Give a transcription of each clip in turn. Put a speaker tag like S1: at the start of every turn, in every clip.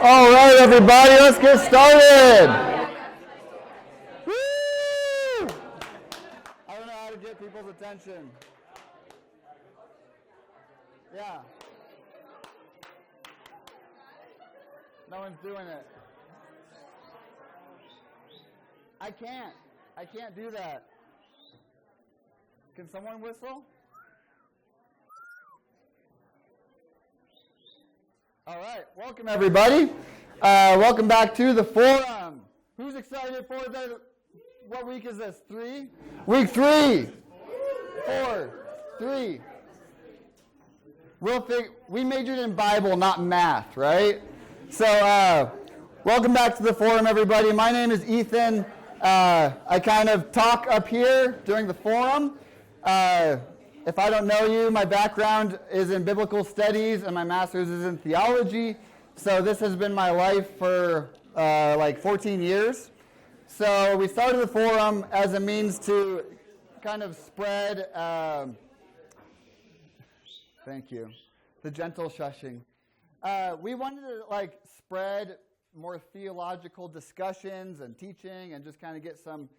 S1: All right, everybody, let's get started. Woo! I don't know how to get people's attention. Yeah. No one's doing it. I can't do that. Can someone whistle? All right, welcome everybody. Welcome back to the forum. Who's excited for what week is this? 3? Week 3. 4, 3. We majored in Bible, not math, right? So, welcome back to the forum, everybody. My name is Ethan. I kind of talk up here during the forum. If I don't know you, my background is in biblical studies and my master's is in theology. So this has been my life for like 14 years. So we started the forum as a means to kind of spread, thank you, the gentle shushing. We wanted to spread more theological discussions and teaching and just kind of get some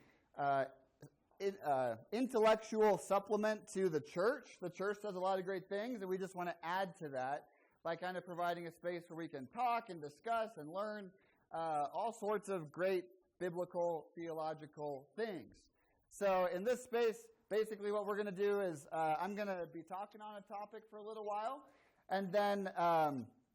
S1: intellectual supplement to the church. The church does a lot of great things, and we just want to add to that by kind of providing a space where we can talk and discuss and learn all sorts of great biblical, theological things. So in this space, basically what we're going to do is I'm going to be talking on a topic for a little while, and then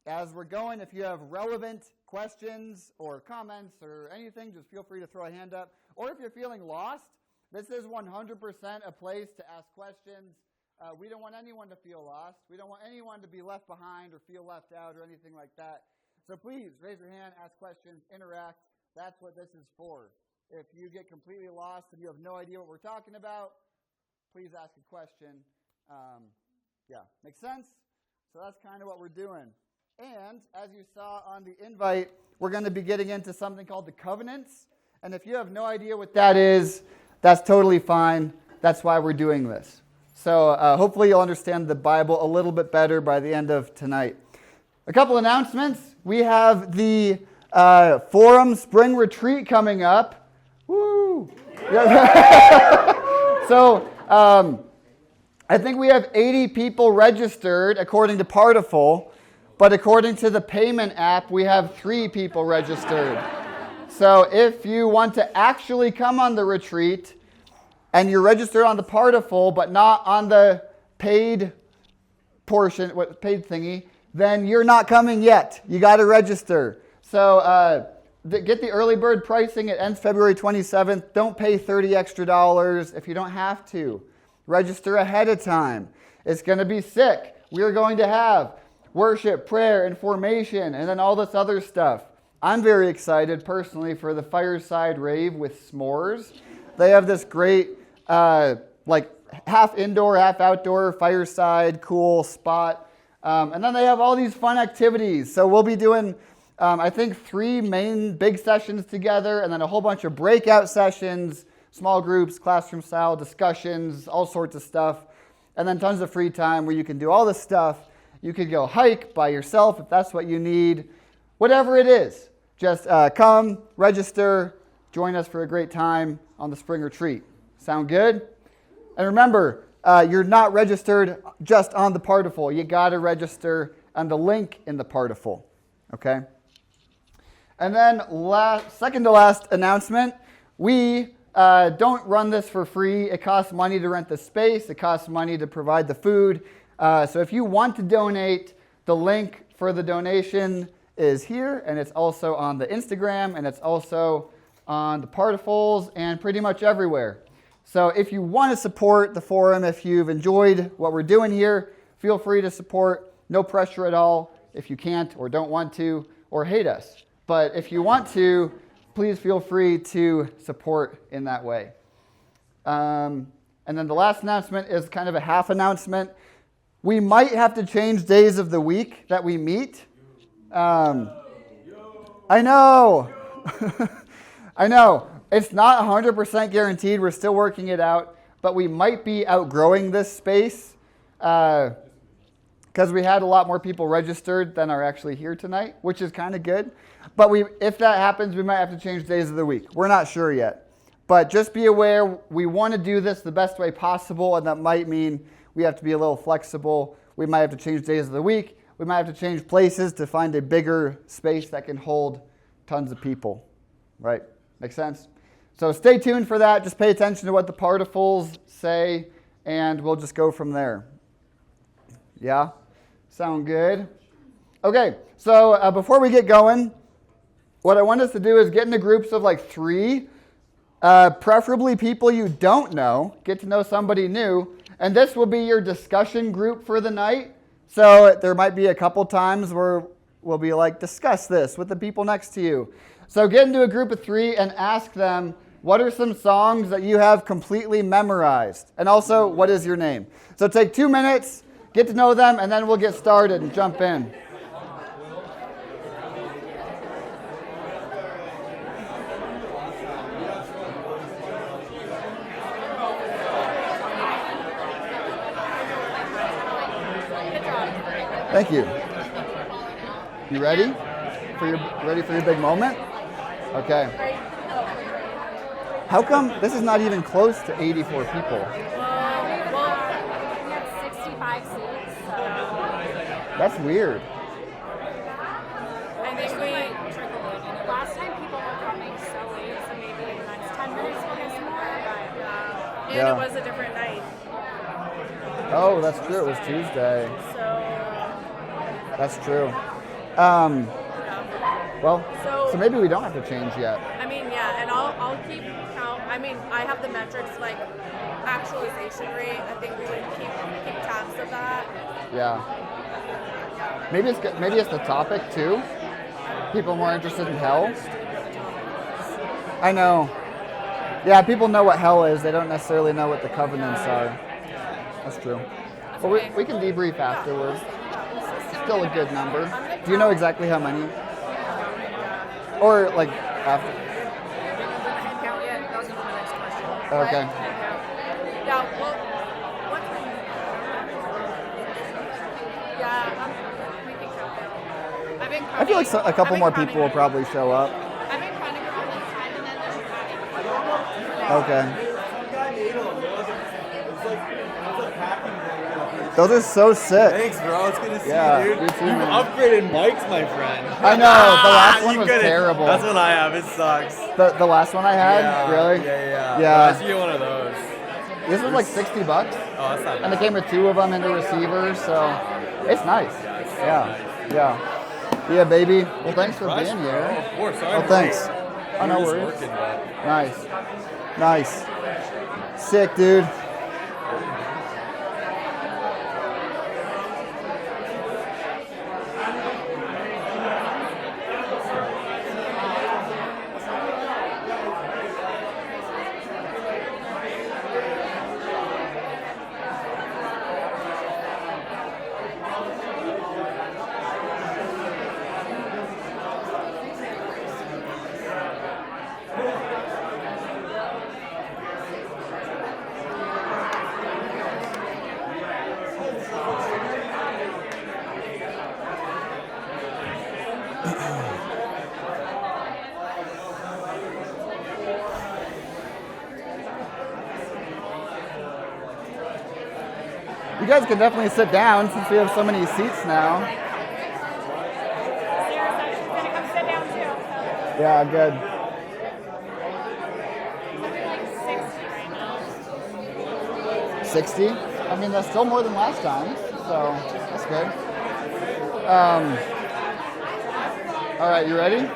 S1: as we're going, if you have relevant questions or comments or anything, just feel free to throw a hand up. Or if you're feeling lost, this is 100% a place to ask questions. We don't want anyone to feel lost. We don't want anyone to be left behind or feel left out or anything like that. So please raise your hand, ask questions, interact. That's what this is for. If you get completely lost and you have no idea what we're talking about, please ask a question. Makes sense? So that's kind of what we're doing. And as you saw on the invite, we're going to be getting into something called the covenants. And if you have no idea what that is, that's totally fine. That's why we're doing this. So hopefully you'll understand the Bible a little bit better by the end of tonight. A couple announcements. We have the Forum Spring Retreat coming up. Woo! So I think we have 80 people registered according to Partiful, but according to the payment app, we have 3 people registered. So if you want to actually come on the retreat and you're registered on the Partiful but not on the paid portion, paid thingy, then you're not coming yet. You got to register. So get the early bird pricing. It ends February 27th. Don't pay $30 extra if you don't have to. Register ahead of time. It's going to be sick. We're going to have worship, prayer, and formation, and then all this other stuff. I'm very excited personally for the Fireside Rave with s'mores. They have this great half indoor, half outdoor fireside cool spot. And then they have all these fun activities. So we'll be doing, I think, 3 main big sessions together and then a whole bunch of breakout sessions, small groups, classroom style discussions, all sorts of stuff. And then tons of free time where you can do all this stuff. You could go hike by yourself if that's what you need. Whatever it is, just come, register, join us for a great time on the spring retreat. Sound good? And remember, you're not registered just on the Partiful. You got to register on the link in the Partiful. Okay? And then second to last announcement, we don't run this for free. It costs money to rent the space. It costs money to provide the food. So if you want to donate, the link for the donation is here, and it's also on the Instagram, and it's also on the Partifuls, and pretty much everywhere. So if you want to support the forum, if you've enjoyed what we're doing here, feel free to support. No pressure at all if you can't or don't want to or hate us. But if you want to, please feel free to support in that way. And then the last announcement is kind of a half announcement. We might have to change days of the week that we meet. I know. I know. It's not 100% guaranteed. We're still working it out. But we might be outgrowing this space. because we had a lot more people registered than are actually here tonight, which is kind of good. But if that happens, we might have to change days of the week. We're not sure yet. But just be aware, we want to do this the best way possible, and that might mean we have to be a little flexible. We might have to change days of the week. We might have to change places to find a bigger space that can hold tons of people, right? Make sense? So stay tuned for that. Just pay attention to what the particles say, and we'll just go from there. Yeah? Sound good? Okay, so before we get going, what I want us to do is get into groups of like 3, preferably people you don't know. Get to know somebody new. And this will be your discussion group for the night. So there might be a couple times where we'll be like, discuss this with the people next to you. So get into a group of 3 and ask them, what are some songs that you have completely memorized? And also, what is your name? So take 2 minutes, get to know them, and then we'll get started and jump in. Thank you. You ready? Ready for your big moment? Okay. How come this is not even close to 84 people?
S2: Well, we have 65 seats. So.
S1: That's weird.
S2: I think last time people were coming so late, so maybe in the next 10 minutes we'll get some more. But
S1: Yeah.
S2: it was a different night.
S1: Oh, that's true. It was Tuesday.
S2: So
S1: That's true. So maybe we don't have to change yet.
S2: I mean, yeah, and I'll keep count. I mean, I have the metrics like actualization rate. I think we would keep tabs of that.
S1: Yeah. Maybe it's the topic too. People more interested in hell. I know. Yeah, people know what hell is. They don't necessarily know what the covenants are. That's true. Well, we can debrief afterwards. Still a good number. Do you know exactly how many? Or like after?
S2: Count yet? That was the next question.
S1: Okay.
S2: Yeah. Well, what? Yeah. We can count it. I've been.
S1: I feel like a couple more people will probably show up.
S2: I've been counting around this time, and then there's
S1: Okay. Those are so sick.
S3: Thanks, bro. It's good to see
S1: Yeah,
S3: you, dude.
S1: you too,
S3: You've
S1: man.
S3: upgraded mics, my friend.
S1: I know. The last one
S3: You
S1: was
S3: couldn't-
S1: terrible.
S3: That's what I have. It sucks.
S1: The last one I had?
S3: Yeah,
S1: Really?
S3: Yeah.
S1: Yeah.
S3: I should get one of those.
S1: This was like $60.
S3: Oh, that's not
S1: And
S3: bad.
S1: it came with 2 of them into receivers, so it's nice. Yeah. Yeah, baby. Well, thanks for
S3: Rush,
S1: being
S3: bro.
S1: here.
S3: Of course. Sorry.
S1: Oh,
S3: I'm
S1: thanks.
S3: late.
S1: Oh, no
S3: We were
S1: worries.
S3: just working, but
S1: Nice. Sick, dude. You guys can definitely sit down since we have so many seats now.
S2: Sarah said she's gonna come sit down too.
S1: Yeah, good.
S2: Something like 60 right now.
S1: 60? I mean, that's still more than last time, so that's good. All right, you ready?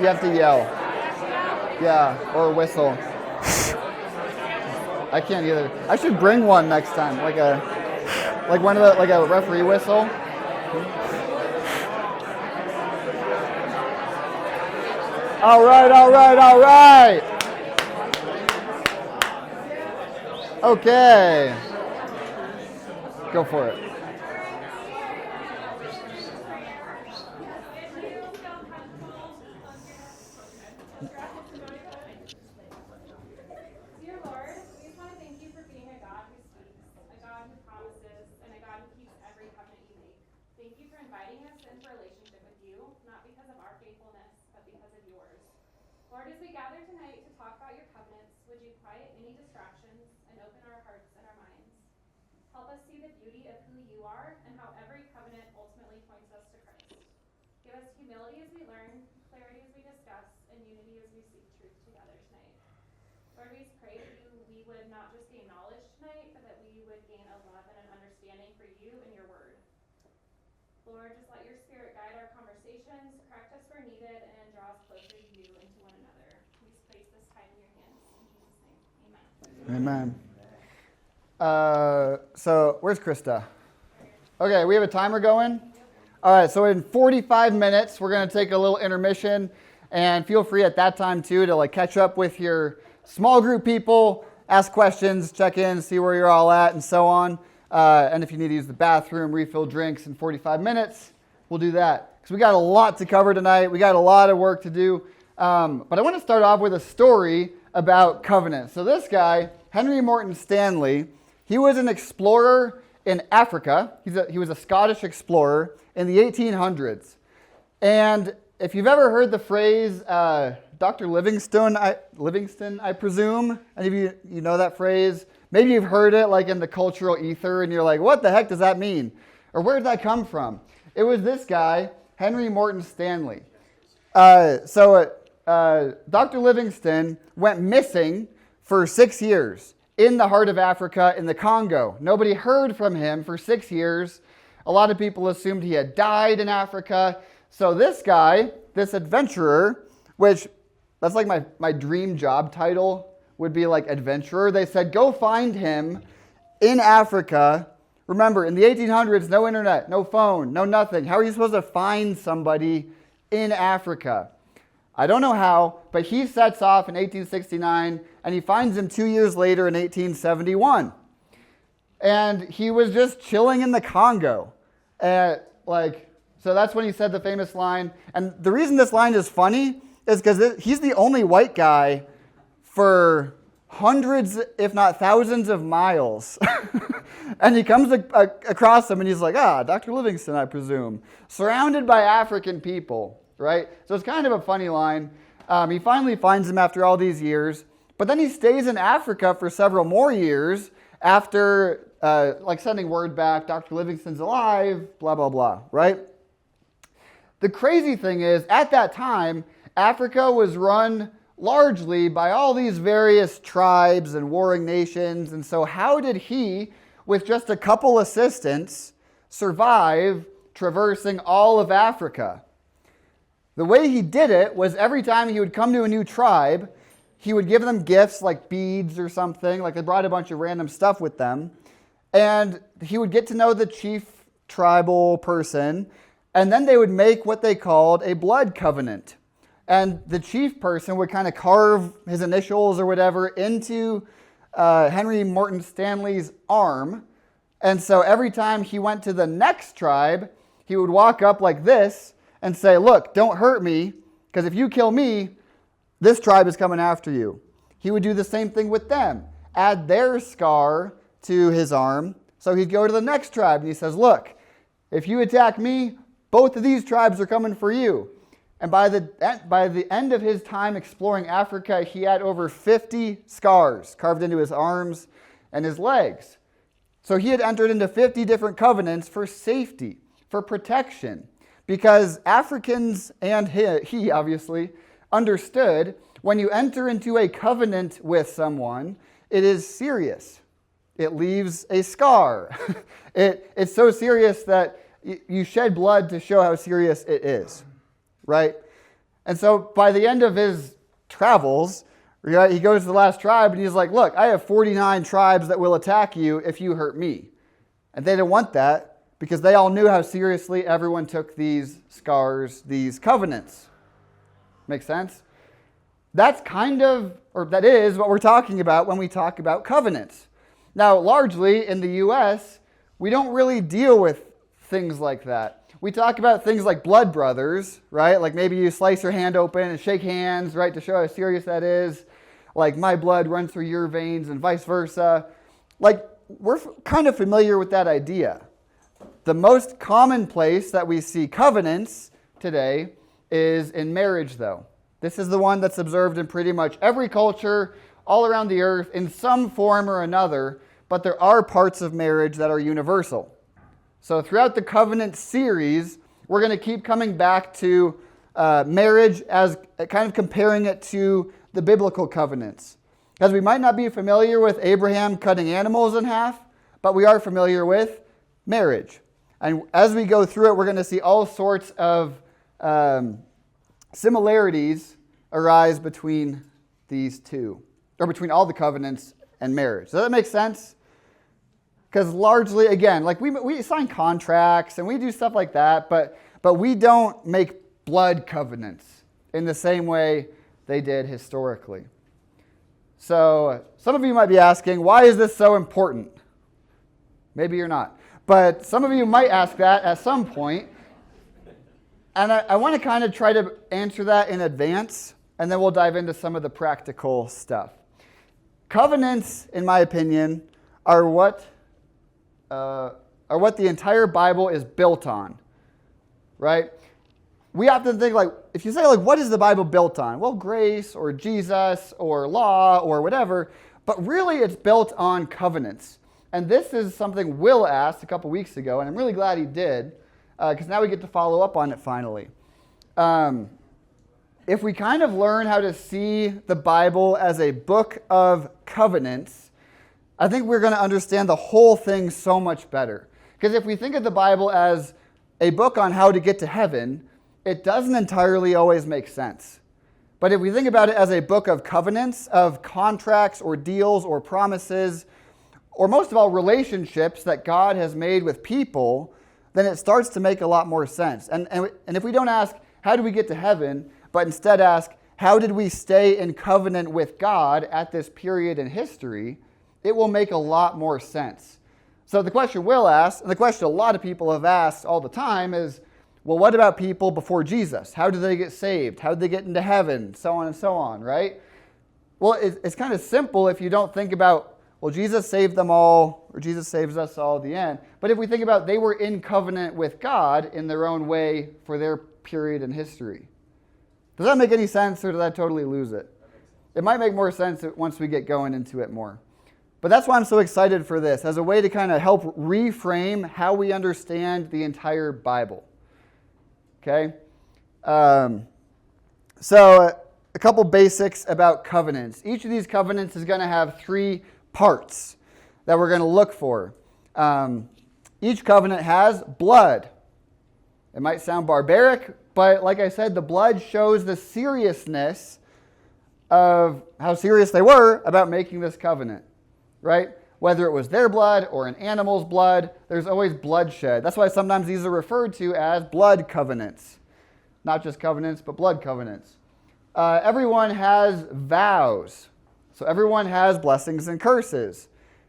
S1: You have to yell. Yeah, or whistle. I can't either. I should bring one next time, like a referee whistle. All right. Okay. Go for it.
S4: us see the beauty of who you are and how every covenant ultimately points us to Christ. Give us humility as we learn, clarity as we discuss, and unity as we seek truth together tonight. Lord, we pray that we would not just gain knowledge tonight, but that we would gain a love and an understanding for you and your word. Lord, just let your spirit guide our conversations, correct us where needed, and draw us closer to you and to one another. We just place this time in your hands. In Jesus' name, amen.
S1: So where's Krista? Okay, we have a timer going. All right, so in 45 minutes, we're going to take a little intermission, and feel free at that time too to catch up with your small group people, ask questions, check in, see where you're all at, and so on. And if you need to use the bathroom, refill drinks in 45 minutes, we'll do that. Because we got a lot to cover tonight. We got a lot of work to do. But I want to start off with a story about covenant. So this guy, Henry Morton Stanley, he was an explorer in Africa. He was a Scottish explorer in the 1800s. And if you've ever heard the phrase, Dr. Livingston, I presume, any of you know that phrase? Maybe you've heard it in the cultural ether and you're like, what the heck does that mean? Or where did that come from? It was this guy, Henry Morton Stanley. Dr. Livingston went missing for 6 years in the heart of Africa in the Congo. Nobody heard from him for 6 years. A lot of people assumed he had died in Africa. So this guy, this adventurer, which that's my dream job title would be adventurer. They said, go find him in Africa. Remember, in the 1800s, no internet, no phone, no nothing. How are you supposed to find somebody in Africa? I don't know how, but he sets off in 1869, and he finds him 2 years later in 1871. And he was just chilling in the Congo. So that's when he said the famous line. And the reason this line is funny is because he's the only white guy for hundreds, if not thousands of miles. And he comes across them and he's like, Dr. Livingston, I presume. Surrounded by African people, right? So it's kind of a funny line. He finally finds him after all these years. But then he stays in Africa for several more years after sending word back, Dr. Livingston's alive, blah, blah, blah, right? The crazy thing is, at that time, Africa was run largely by all these various tribes and warring nations. And so how did he, with just a couple assistants, survive traversing all of Africa? The way he did it was every time he would come to a new tribe, he would give them gifts like beads or something, they brought a bunch of random stuff with them. And he would get to know the chief tribal person, and then they would make what they called a blood covenant. And the chief person would kind of carve his initials or whatever into Henry Morton Stanley's arm. And so every time he went to the next tribe, he would walk up like this and say, look, don't hurt me, because if you kill me, this tribe is coming after you. He would do the same thing with them, add their scar to his arm. So he'd go to the next tribe and he says, look, if you attack me, both of these tribes are coming for you. And by the end of his time exploring Africa, he had over 50 scars carved into his arms and his legs. So he had entered into 50 different covenants for safety, for protection, because Africans and he obviously understood when you enter into a covenant with someone, it is serious. It leaves a scar. It's so serious that you shed blood to show how serious it is. Right? And so by the end of his travels, right, he goes to the last tribe and he's like, look, I have 49 tribes that will attack you if you hurt me. And they didn't want that because they all knew how seriously everyone took these scars, these covenants. Make sense? That is what we're talking about when we talk about covenants. Now, largely in the U.S., we don't really deal with things like that. We talk about things like blood brothers, right? Like maybe you slice your hand open and shake hands, right, to show how serious that is. Like my blood runs through your veins and vice versa. We're kind of familiar with that idea. The most common place that we see covenants today is in marriage, though. This is the one that's observed in pretty much every culture all around the earth in some form or another. but there are parts of marriage that are universal. So throughout the covenant series, we're going to keep coming back to marriage as kind of comparing it to the biblical covenants. Because we might not be familiar with Abraham cutting animals in half, but we are familiar with marriage. And as we go through it, we're going to see all sorts of similarities arise between these two, or between all the covenants and marriage. Does that make sense? Because largely, again, like we sign contracts and we do stuff like that, but we don't make blood covenants in the same way they did historically. So some of you might be asking, why is this so important? Maybe you're not. But some of you might ask that at some point. And I want to kind of try to answer that in advance, and then we'll dive into some of the practical stuff. Covenants, in my opinion, are what the entire Bible is built on, right? We often think, like, if you say, like, what is the Bible built on? Well, grace or Jesus or law or whatever, but really it's built on covenants. And this is something Will asked a couple weeks ago, and I'm really glad he did, because now we get to follow up on it finally. If we kind of learn how to see the Bible as a book of covenants, I think we're going to understand the whole thing so much better. Because if we think of the Bible as a book on how to get to heaven, it doesn't entirely always make sense. But if we think about it as a book of covenants, of contracts or deals or promises, or most of all, relationships that God has made with people, then it starts to make a lot more sense. And if we don't ask, how do we get to heaven, but instead ask, how did we stay in covenant with God at this period in history, it will make a lot more sense. So the question Will ask, and the question a lot of people have asked all the time is, well, what about people before Jesus? How did they get saved? How did they get into heaven? So on and so on, right? Well, it's kind of simple if you don't think about, well, Jesus saved them all, or Jesus saves us all at the end. But if we think about they were in covenant with God in their own way for their period in history. Does that make any sense, or did I totally lose it? It might make more sense once we get going into it more. But that's why I'm so excited for this, as a way to kind of help reframe how we understand the entire Bible. Okay? So a couple basics about covenants. Each of these covenants is going to have 3 parts that we're going to look for. Each covenant has blood. It might sound barbaric, but like I said, the blood shows the seriousness of how serious they were about making this covenant, right? Whether it was their blood or an animal's blood, there's always bloodshed. That's why sometimes these are referred to as blood covenants. Not just covenants, but blood covenants. Everyone has vows. So everyone has blessings and curses.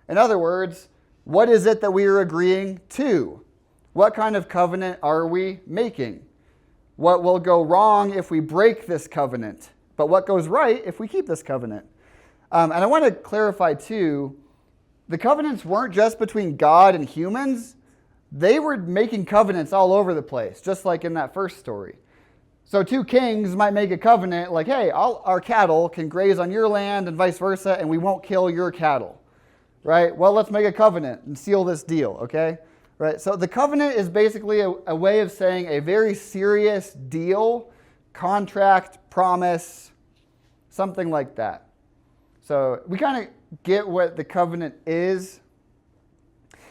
S1: In other words, what is it that we are agreeing to? What kind of covenant are we making? What will go wrong if we break this covenant? But what goes right if we keep this covenant? And I want to clarify too, the covenants weren't just between God and humans. They were making covenants all over the place, just like in that first story. So 2 kings might make a covenant like, hey, all our cattle can graze on your land and vice versa, and we won't kill your cattle, right? Well, let's make a covenant and seal this deal, okay? Right. So the covenant is basically a way of saying a very serious deal, contract, promise, something like that. So we kind of get what the covenant is.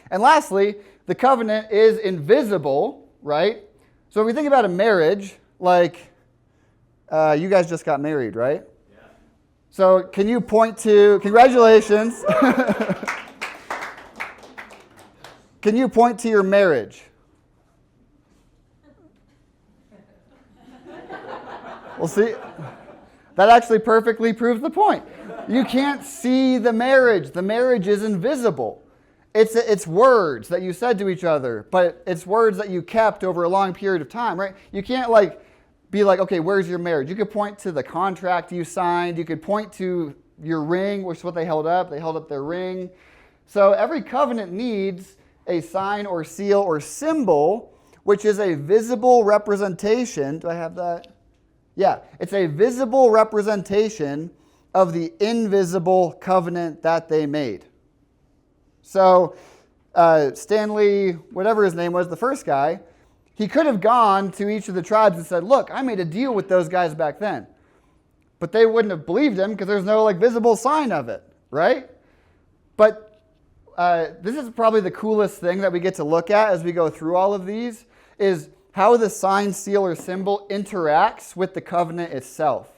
S1: And lastly, the covenant is invisible, right? So if we think about a marriage, like you guys just got married, right? Yeah. So can you point to, congratulations. Can you point to your marriage? Well, see, that actually perfectly proves the point. You can't see the marriage. The marriage is invisible. It's words that you said to each other, but it's words that you kept over a long period of time, right? You can't be like, okay, where's your marriage? You could point to the contract you signed. You could point to your ring, which is what they held up. They held up their ring. So every covenant needs a sign or seal or symbol, which is a visible representation. Do I have that? Yeah, it's a visible representation of the invisible covenant that they made. So Stanley, whatever his name was, the first guy, he could have gone to each of the tribes and said, look, I made a deal with those guys back then. But they wouldn't have believed him because there's no visible sign of it, right? But this is probably the coolest thing that we get to look at as we go through all of these is how the sign, seal, or symbol interacts with the covenant itself.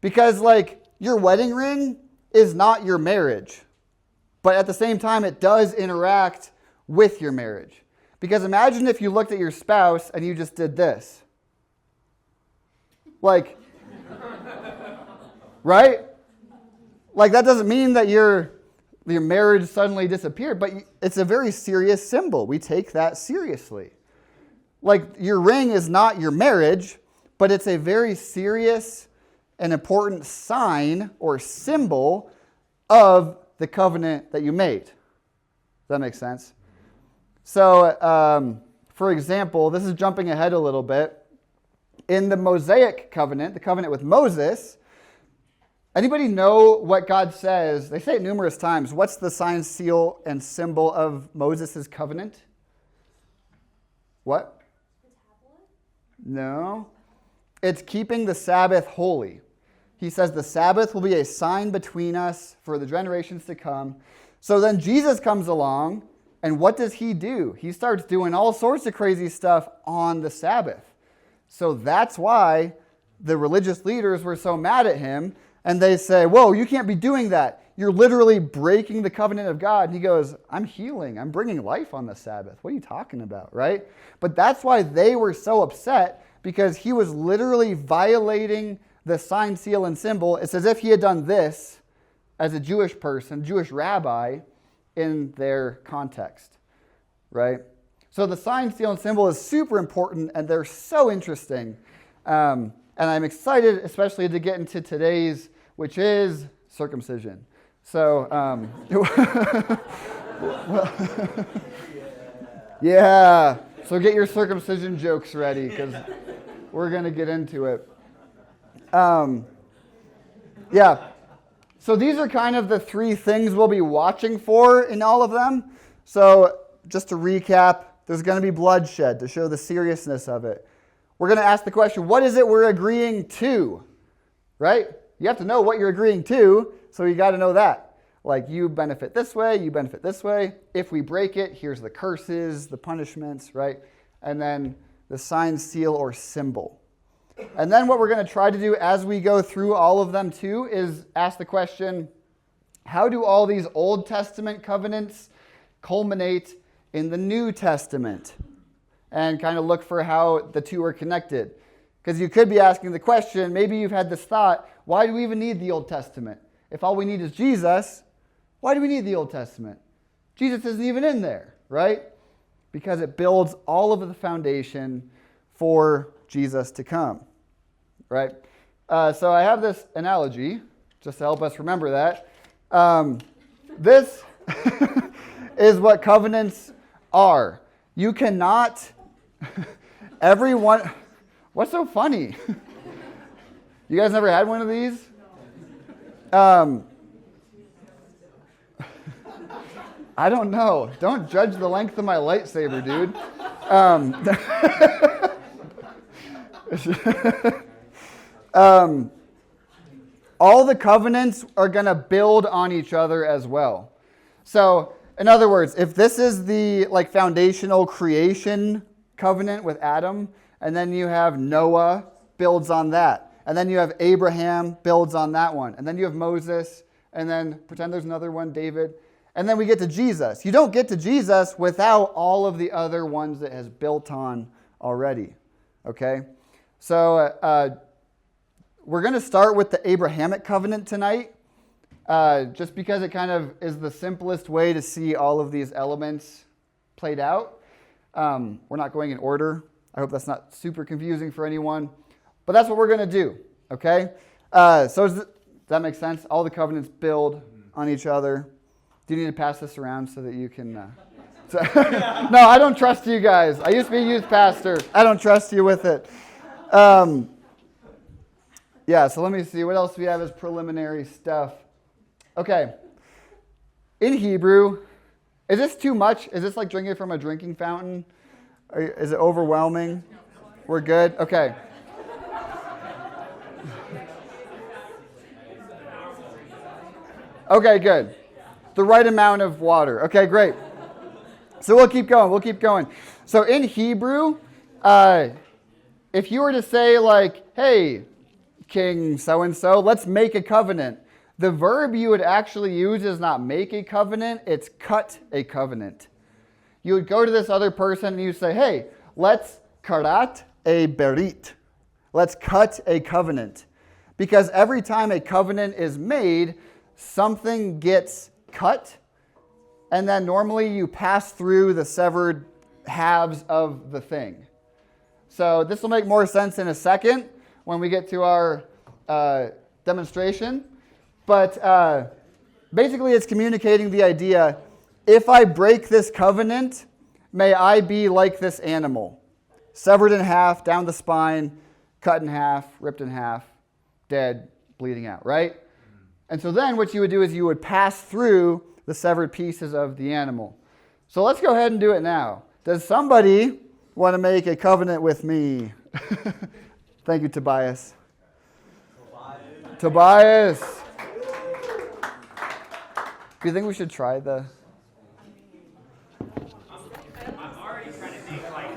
S1: Because your wedding ring is not your marriage, but at the same time it does interact with your marriage. Because imagine if you looked at your spouse and you just did this. Right? That doesn't mean that your marriage suddenly disappeared, but it's a very serious symbol. We take that seriously. Your ring is not your marriage, but it's a very serious and important sign or symbol of the covenant that you made. Does that make sense? So, for example, this is jumping ahead a little bit. In the Mosaic covenant, the covenant with Moses, anybody know what God says? They say it numerous times. What's the sign, seal, and symbol of Moses' covenant? What?
S4: The tablet?
S1: No. It's keeping the Sabbath holy. He says the Sabbath will be a sign between us for the generations to come. So then Jesus comes along, and what does he do? He starts doing all sorts of crazy stuff on the Sabbath. So that's why the religious leaders were so mad at him, and they say, whoa, you can't be doing that. You're literally breaking the covenant of God. And he goes, I'm healing. I'm bringing life on the Sabbath. What are you talking about, right? But that's why they were so upset, because he was literally violating the sign, seal, and symbol. It's as if he had done this as a Jewish person, Jewish rabbi, in their context, right? So the sign, seal, and symbol is super important, and they're so interesting. And I'm excited, especially to get into today's, which is circumcision. So, yeah. So get your circumcision jokes ready, because we're going to get into it. Yeah. So these are kind of the three things we'll be watching for in all of them. So just to recap, there's going to be bloodshed to show the seriousness of it. We're going to ask the question, what is it we're agreeing to? Right? You have to know what you're agreeing to, so you got to know that. You benefit this way, you benefit this way. If we break it, here's the curses, the punishments, right? And then the sign, seal, or symbol. And then what we're going to try to do as we go through all of them too is ask the question, how do all these Old Testament covenants culminate in the New Testament? And kind of look for how the two are connected. Because you could be asking the question, maybe you've had this thought, why do we even need the Old Testament? If all we need is Jesus, why do we need the Old Testament? Jesus isn't even in there, right? Because it builds all of the foundation for Jesus to come, right? So I have this analogy, just to help us remember that. This is what covenants are. You cannot, everyone, what's so funny? You guys never had one of these? I don't know. Don't judge the length of my lightsaber, dude. All the covenants are going to build on each other as well. So, in other words, if this is the foundational creation covenant with Adam, and then you have Noah builds on that, and then you have Abraham builds on that one, and then you have Moses, and then pretend there's another one, David, and then we get to Jesus. You don't get to Jesus without all of the other ones that has built on already. Okay? So we're going to start with the Abrahamic covenant tonight, just because it kind of is the simplest way to see all of these elements played out. We're not going in order. I hope that's not super confusing for anyone. But that's what we're going to do, okay? So does that make sense? All the covenants build on each other. Do you need to pass this around so that you can... No, I don't trust you guys. I used to be a youth pastor. I don't trust you with it. Yeah, so let me see. What else do we have as preliminary stuff? Okay. In Hebrew, Is this too much? Is this like drinking from a drinking fountain? Is it overwhelming? We're good? Okay. Okay, good. The right amount of water. Okay, great. So we'll keep going. So in Hebrew, if you were to say like, hey, King so-and-so, let's make a covenant. The verb you would actually use is not make a covenant, it's cut a covenant. You would go to this other person and you say, hey, let's karat a berit. Let's cut a covenant. Because every time a covenant is made, something gets cut, and then normally you pass through the severed halves of the thing. So this will make more sense in a second when we get to our demonstration. But basically it's communicating the idea, if I break this covenant, may I be like this animal. Severed in half, down the spine, cut in half, ripped in half, dead, bleeding out, right? And so then what you would do is you would pass through the severed pieces of the animal. So let's go ahead and do it now. Does somebody want to make a covenant with me? Thank you, Tobias. Tobias. Do you think we should try the...
S5: I'm already trying to think like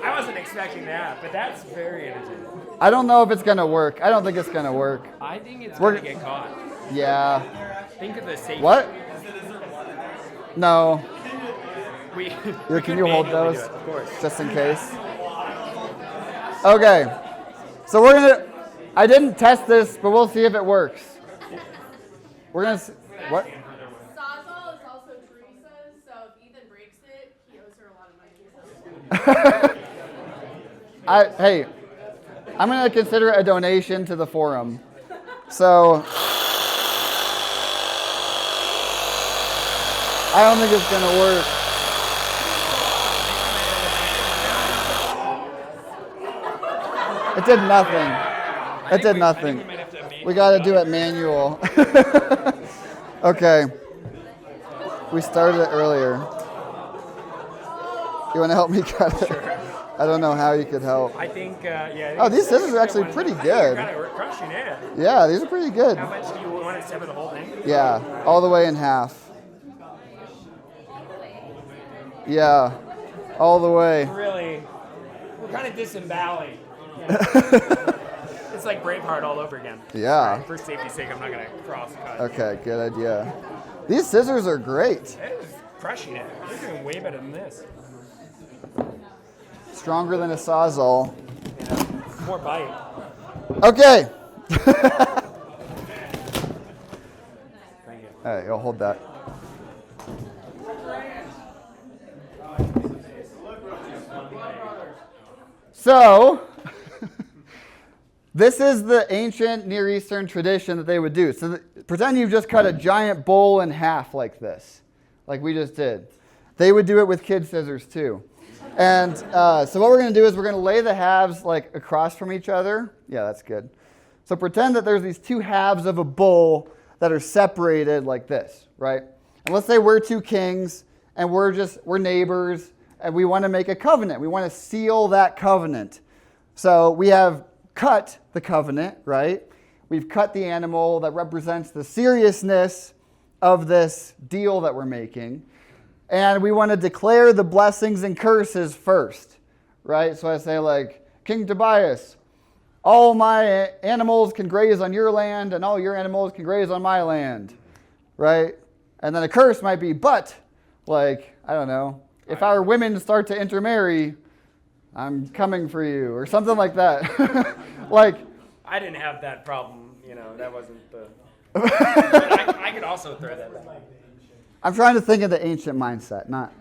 S5: I wasn't expecting that, but that's very entertaining.
S1: I don't know if it's going to work. I don't think it's going to work.
S5: I think it's going to get caught.
S1: Yeah.
S5: Think of the safety.
S1: What? No.
S5: We
S1: Can you hold
S5: manually
S1: those?
S5: do it, of course.
S1: Just in case. Okay. So we're going to... I didn't test this, but we'll see if it works. We're going to... What?
S2: Sawzall is also Teresa's, so if Ethan breaks it, he owes her a lot of money.
S1: Hey, I'm going to consider it a donation to the forum. So... I don't think it's going to work. It did nothing. It did nothing. We got to do it manual. Okay. We started it earlier. You want to help me cut it? I don't know how you could help.
S5: I think, yeah.
S1: Oh, these scissors are actually pretty good.
S5: You're kind of crushing it.
S1: Yeah, these are pretty good.
S5: How much do you want to sever the whole thing?
S1: Yeah, all the way in half. Yeah, all the way.
S5: Really, we're kind of disemboweling. It's like Braveheart all over again.
S1: Yeah.
S5: For safety's sake, I'm not going to cross cut.
S1: Okay, good idea. These scissors are great.
S5: It is crushing it. You're doing way better than this.
S1: Stronger than a Sawzall.
S5: Yeah. More bite.
S1: Okay.
S5: Thank you.
S1: All right, you'll hold that. So, this is the ancient Near Eastern tradition that they would do. So pretend you've just cut a giant bowl in half like this, like we just did. They would do it with kid scissors too. And so what we're going to do is we're going to lay the halves like across from each other. Yeah, that's good. So pretend that there's these two halves of a bowl that are separated like this, right? And let's say we're two kings and we're neighbors and we want to make a covenant. We want to seal that covenant. So we have cut the covenant, right? We've cut the animal that represents the seriousness of this deal that we're making. And we want to declare the blessings and curses first, right? So I say like, King Tobias, all my animals can graze on your land and all your animals can graze on my land, right? And then a curse might be, but, like, I don't know, if our women start to intermarry, I'm coming for you, or something like that. Like,
S5: I didn't have that problem, that wasn't the... I could also throw that back.
S1: I'm trying to think of the ancient mindset, not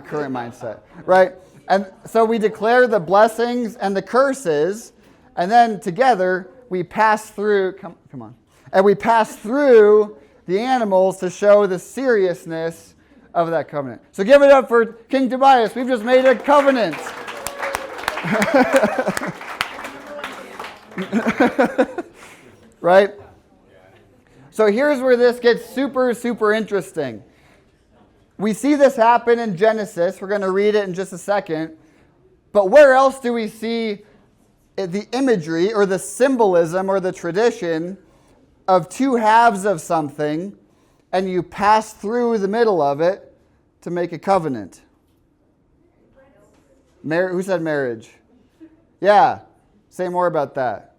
S1: current mindset, right? And so we declare the blessings and the curses, and then together we pass through, come on, and we pass through the animals to show the seriousness of that covenant. So give it up for King Tobias. We've just made a covenant. Right? So here's where this gets super, super interesting. We see this happen in Genesis. We're going to read it in just a second. But where else do we see the imagery or the symbolism or the tradition of two halves of something and you pass through the middle of it to make a covenant? Who said marriage? Yeah. Say more about that.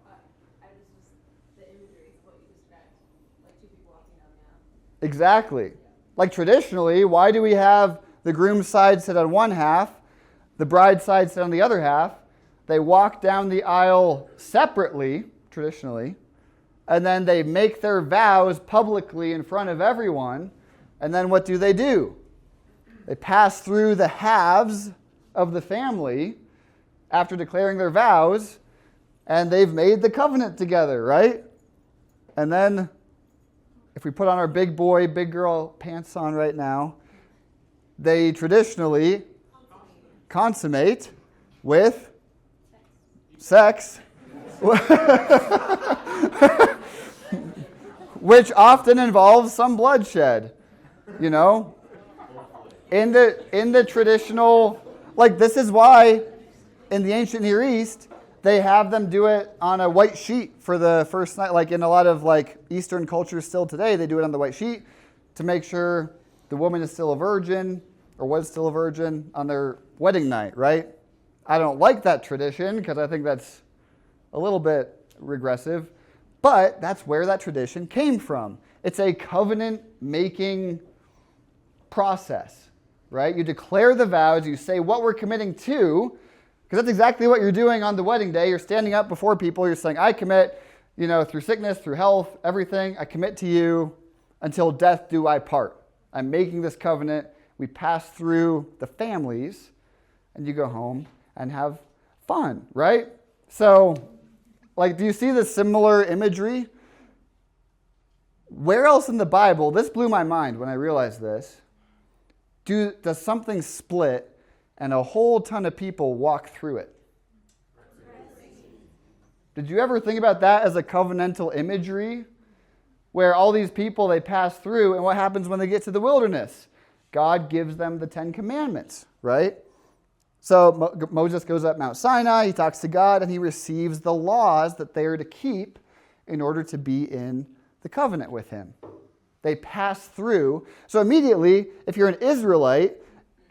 S1: Exactly. Like traditionally, why do we have the groom's side sit on one half, the bride's side sit on the other half? They walk down the aisle separately, traditionally, and then they make their vows publicly in front of everyone. And then what do? They pass through the halves of the family after declaring their vows, and they've made the covenant together, right? And then if we put on our big boy, big girl pants on right now, they traditionally consummate with sex, which often involves some bloodshed, you know? In the traditional, like this is why in the ancient Near East, they have them do it on a white sheet for the first night. Like in a lot of like Eastern cultures still today, they do it on the white sheet to make sure the woman is still a virgin or was still a virgin on their wedding night, right? I don't like that tradition because I think that's a little bit regressive, but that's where that tradition came from. It's a covenant-making process, right? You declare the vows, you say what we're committing to, because that's exactly what you're doing on the wedding day. You're standing up before people. You're saying, I commit, through sickness, through health, everything. I commit to you until death do I part. I'm making this covenant. We pass through the families, and you go home and have fun, right? So, do you see the similar imagery? Where else in the Bible, this blew my mind when I realized this, does something split and a whole ton of people walk through it? Did you ever think about that as a covenantal imagery? Where all these people, they pass through, and what happens when they get to the wilderness? God gives them the 10 Commandments, right? So Moses goes up Mount Sinai, he talks to God, and he receives the laws that they are to keep in order to be in the covenant with him. They pass through. So immediately, if you're an Israelite,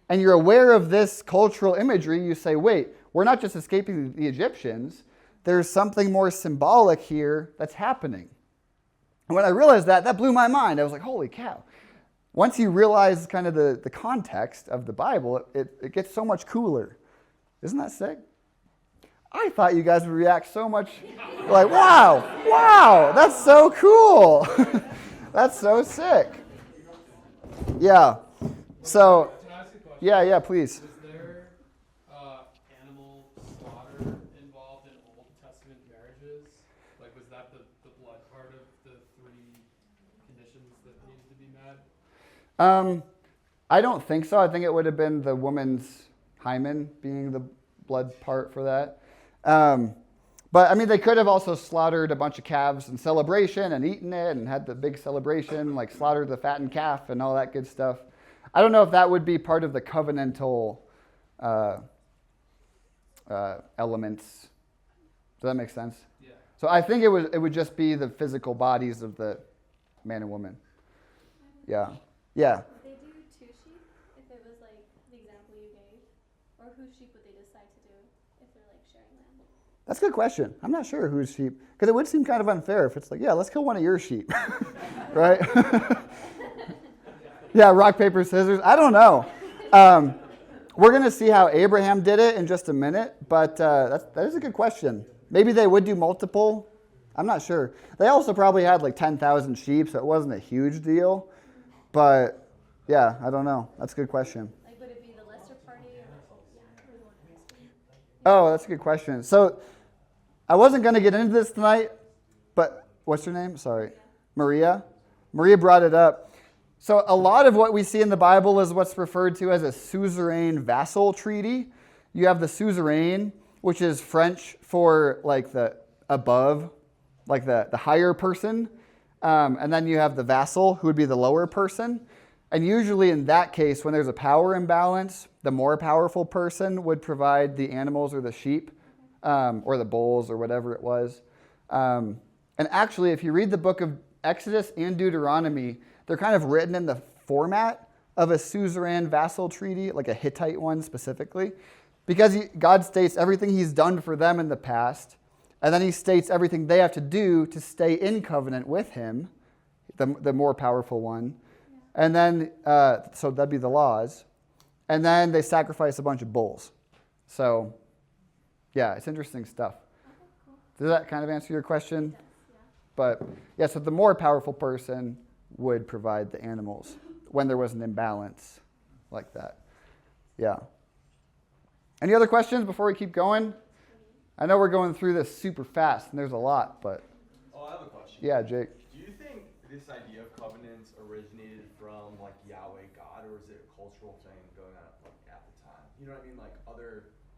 S1: and you're aware of this cultural imagery, you say, wait, we're not just escaping the Egyptians. There's something more symbolic here that's happening. And when I realized that blew my mind. I was like, holy cow. Once you realize kind of the context of the Bible, it gets so much cooler. Isn't that sick? I thought you guys would react so much like, wow, that's so cool. That's so sick. Yeah. So, yeah, please.
S6: Was there animal slaughter involved in Old Testament marriages? Like, was that the blood part of the 3 conditions that needed to be met?
S1: I don't think so. I think it would have been the woman's hymen being the blood part for that. But, they could have also slaughtered a bunch of calves in celebration and eaten it and had the big celebration, like slaughtered the fattened calf and all that good stuff. I don't know if that would be part of the covenantal elements. Does that make sense?
S6: Yeah.
S1: So I think it would just be the physical bodies of the man and woman. Yeah. Yeah.
S4: Would they do 2 sheep if it was like the example you gave? Or whose sheep would they decide to do if they're like sharing land?
S1: That's a good question. I'm not sure whose sheep, because it would seem kind of unfair if it's like, yeah, let's kill one of your sheep, right? Yeah, rock, paper, scissors. I don't know. We're going to see how Abraham did it in just a minute, but that is a good question. Maybe they would do multiple. I'm not sure. They also probably had like 10,000 sheep, so it wasn't a huge deal. But yeah, I don't know. That's a good question.
S4: Like, would it be the lesser party or?
S1: Oh, that's a good question. So I wasn't going to get into this tonight, but what's her name? Sorry. Maria. Maria brought it up. So a lot of what we see in the Bible is what's referred to as a suzerain vassal treaty. You have the suzerain, which is French for like the above, like the higher person. And then you have the vassal, who would be the lower person. And usually in that case, when there's a power imbalance, the more powerful person would provide the animals or the sheep, or the bulls or whatever it was. And actually, if you read the book of Exodus and Deuteronomy, they're kind of written in the format of a suzerain vassal treaty, like a Hittite one specifically, because God states everything he's done for them in the past, and then he states everything they have to do to stay in covenant with him, the more powerful one. And then, so that'd be the laws. And then they sacrifice a bunch of bulls. So, yeah, it's interesting stuff. Does that kind of answer your question? Yes, yeah. But, yeah, so the more powerful person would provide the animals when there was an imbalance like that. Yeah. Any other questions before we keep going? I know we're going through this super fast, and there's a lot, but...
S3: Oh, I have a question.
S1: Yeah, Jake.
S3: Do you think this idea of covenants originated from, like, Yahweh God, or is it a cultural thing going on, like, at the time? You know what I mean? Like,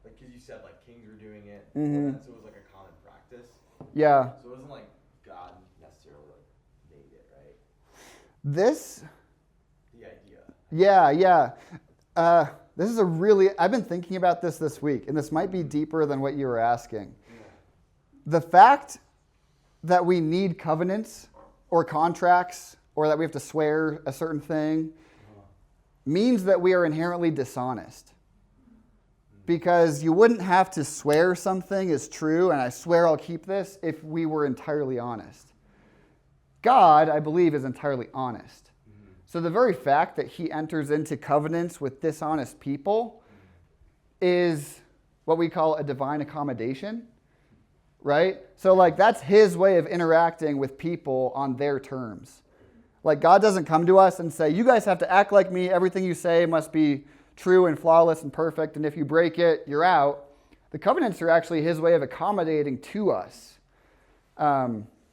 S3: like, because you said, like, kings were doing it, and so it was, like, a common practice.
S1: Yeah.
S3: So it wasn't, like, God necessarily, like, made it, right?
S1: This...
S3: The idea.
S1: Yeah. This is I've been thinking about this week, and this might be deeper than what you were asking. Yeah. The fact that we need covenants or contracts, or that we have to swear a certain thing, means that we are inherently dishonest. Because you wouldn't have to swear something is true, and I swear I'll keep this, if we were entirely honest. God, I believe, is entirely honest. So the very fact that he enters into covenants with dishonest people is what we call a divine accommodation, right? So like that's his way of interacting with people on their terms. Like God doesn't come to us and say, you guys have to act like me, everything you say must be true and flawless and perfect, and if you break it, you're out. The covenants are actually his way of accommodating to us. I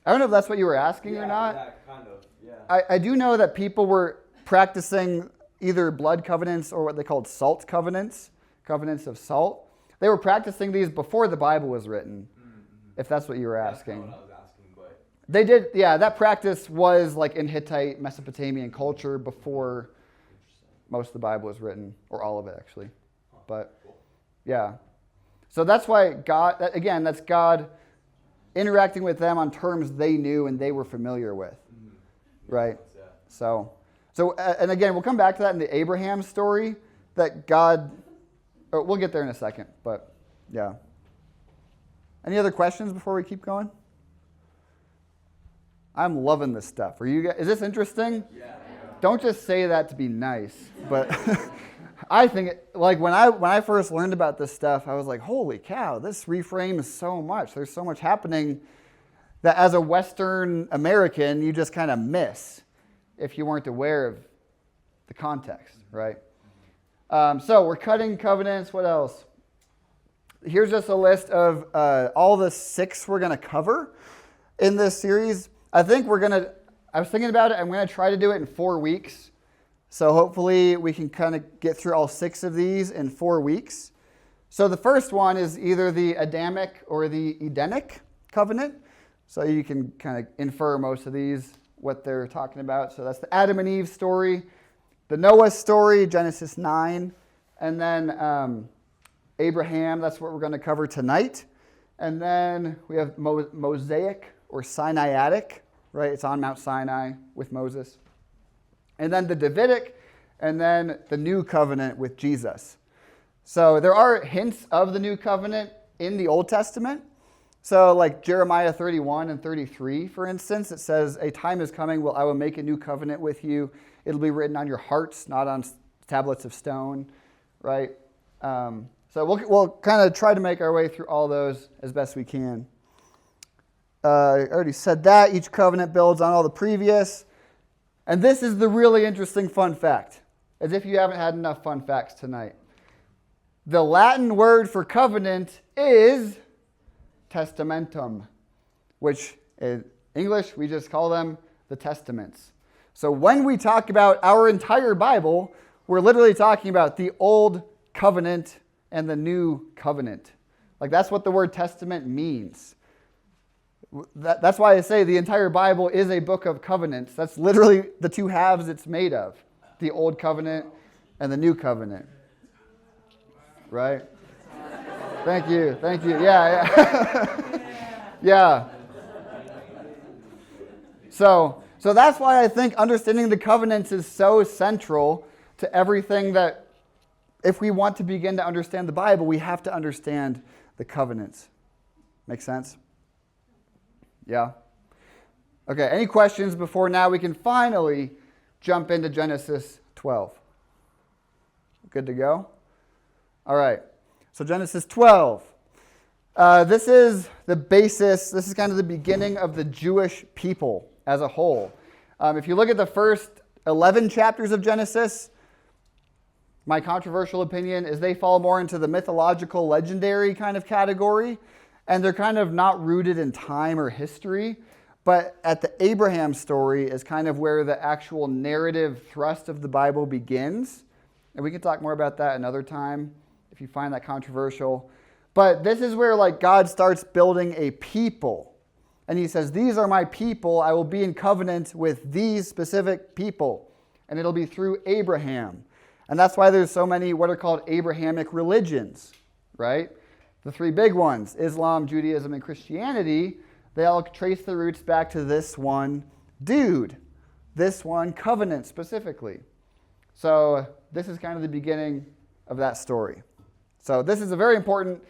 S1: don't know if that's what you were asking or not.
S3: Yeah, kind of. Yeah.
S1: I do know that people were practicing either blood covenants or what they called salt covenants, covenants of salt. They were practicing these before the Bible was written, if that's what you were asking.
S3: That's not what I was asking, but...
S1: They did, yeah, that practice was like in Hittite, Mesopotamian culture before most of the Bible was written, or all of it actually. But, yeah. So that's why that's God interacting with them on terms they knew and they were familiar with, right? So, and again, we'll come back to that in the Abraham story, that God, we'll get there in a second, but yeah. Any other questions before we keep going? I'm loving this stuff. Is this interesting?
S3: Yeah.
S1: Don't just say that to be nice, but I think, like when I first learned about this stuff, I was like, holy cow, this reframes so much. There's so much happening that as a Western American, you just kind of miss if you weren't aware of the context, right? So we're cutting covenants. What else? Here's just a list of all the 6 we're going to cover in this series. I was thinking about it. I'm going to try to do it in 4 weeks. So hopefully we can kind of get through all 6 of these in 4 weeks. So the first one is either the Adamic or the Edenic covenant. So you can kind of infer most of these, what they're talking about. So that's the Adam and Eve story, the Noah story, Genesis 9, and then Abraham, that's what we're going to cover tonight. And then we have Mosaic or Sinaitic, right? It's on Mount Sinai with Moses. And then the Davidic, and then the New Covenant with Jesus. So there are hints of the New Covenant in the Old Testament. So like Jeremiah 31 and 33, for instance, it says, a time is coming I will make a new covenant with you. It'll be written on your hearts, not on tablets of stone, right? So we'll kind of try to make our way through all those as best we can. I already said that. Each covenant builds on all the previous. And this is the really interesting fun fact, as if you haven't had enough fun facts tonight. The Latin word for covenant is testamentum, which in English we just call them the Testaments. So when we talk about our entire Bible, we're literally talking about the Old Covenant and the New Covenant. Like that's what the word testament means. That's why I say the entire Bible is a book of covenants. That's literally the two halves it's made of. The Old Covenant and the New Covenant. Right? Thank you. Yeah. Yeah. So that's why I think understanding the covenants is so central to everything that, if we want to begin to understand the Bible, we have to understand the covenants. Make sense? Yeah? Okay, any questions before now we can finally jump into Genesis 12? Good to go? All right, so Genesis 12. This is the basis, this is kind of the beginning of the Jewish people as a whole. If you look at the first 11 chapters of Genesis, my controversial opinion is they fall more into the mythological, legendary kind of category, and they're kind of not rooted in time or history. But at the Abraham story is kind of where the actual narrative thrust of the Bible begins. And we can talk more about that another time if you find that controversial. But this is where God starts building a people. And he says, these are my people. I will be in covenant with these specific people. And it'll be through Abraham. And that's why there's so many what are called Abrahamic religions, right? The three big ones, Islam, Judaism, and Christianity, they all trace the roots back to this one dude, this one covenant specifically. So this is kind of the beginning of that story. So this is a very important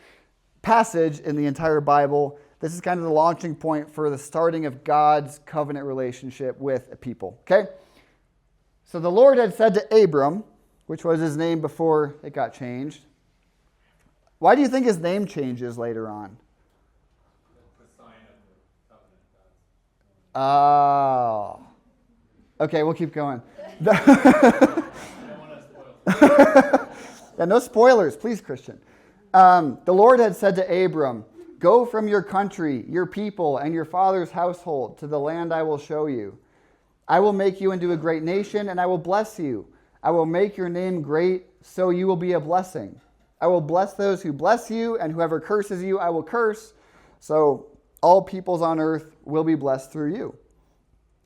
S1: passage in the entire Bible. This is kind of the launching point for the starting of God's covenant relationship with a people. Okay? So the Lord had said to Abram, which was his name before it got changed. Why do you think his name changes later on?
S6: The sign of the covenant.
S1: Oh. Okay, we'll keep going.
S6: I don't want to spoil.
S1: Yeah, no spoilers, please, Christian. The Lord had said to Abram, go from your country, your people, and your father's household to the land I will show you. I will make you into a great nation, and I will bless you. I will make your name great, so you will be a blessing. I will bless those who bless you, and whoever curses you, I will curse. So all peoples on earth will be blessed through you.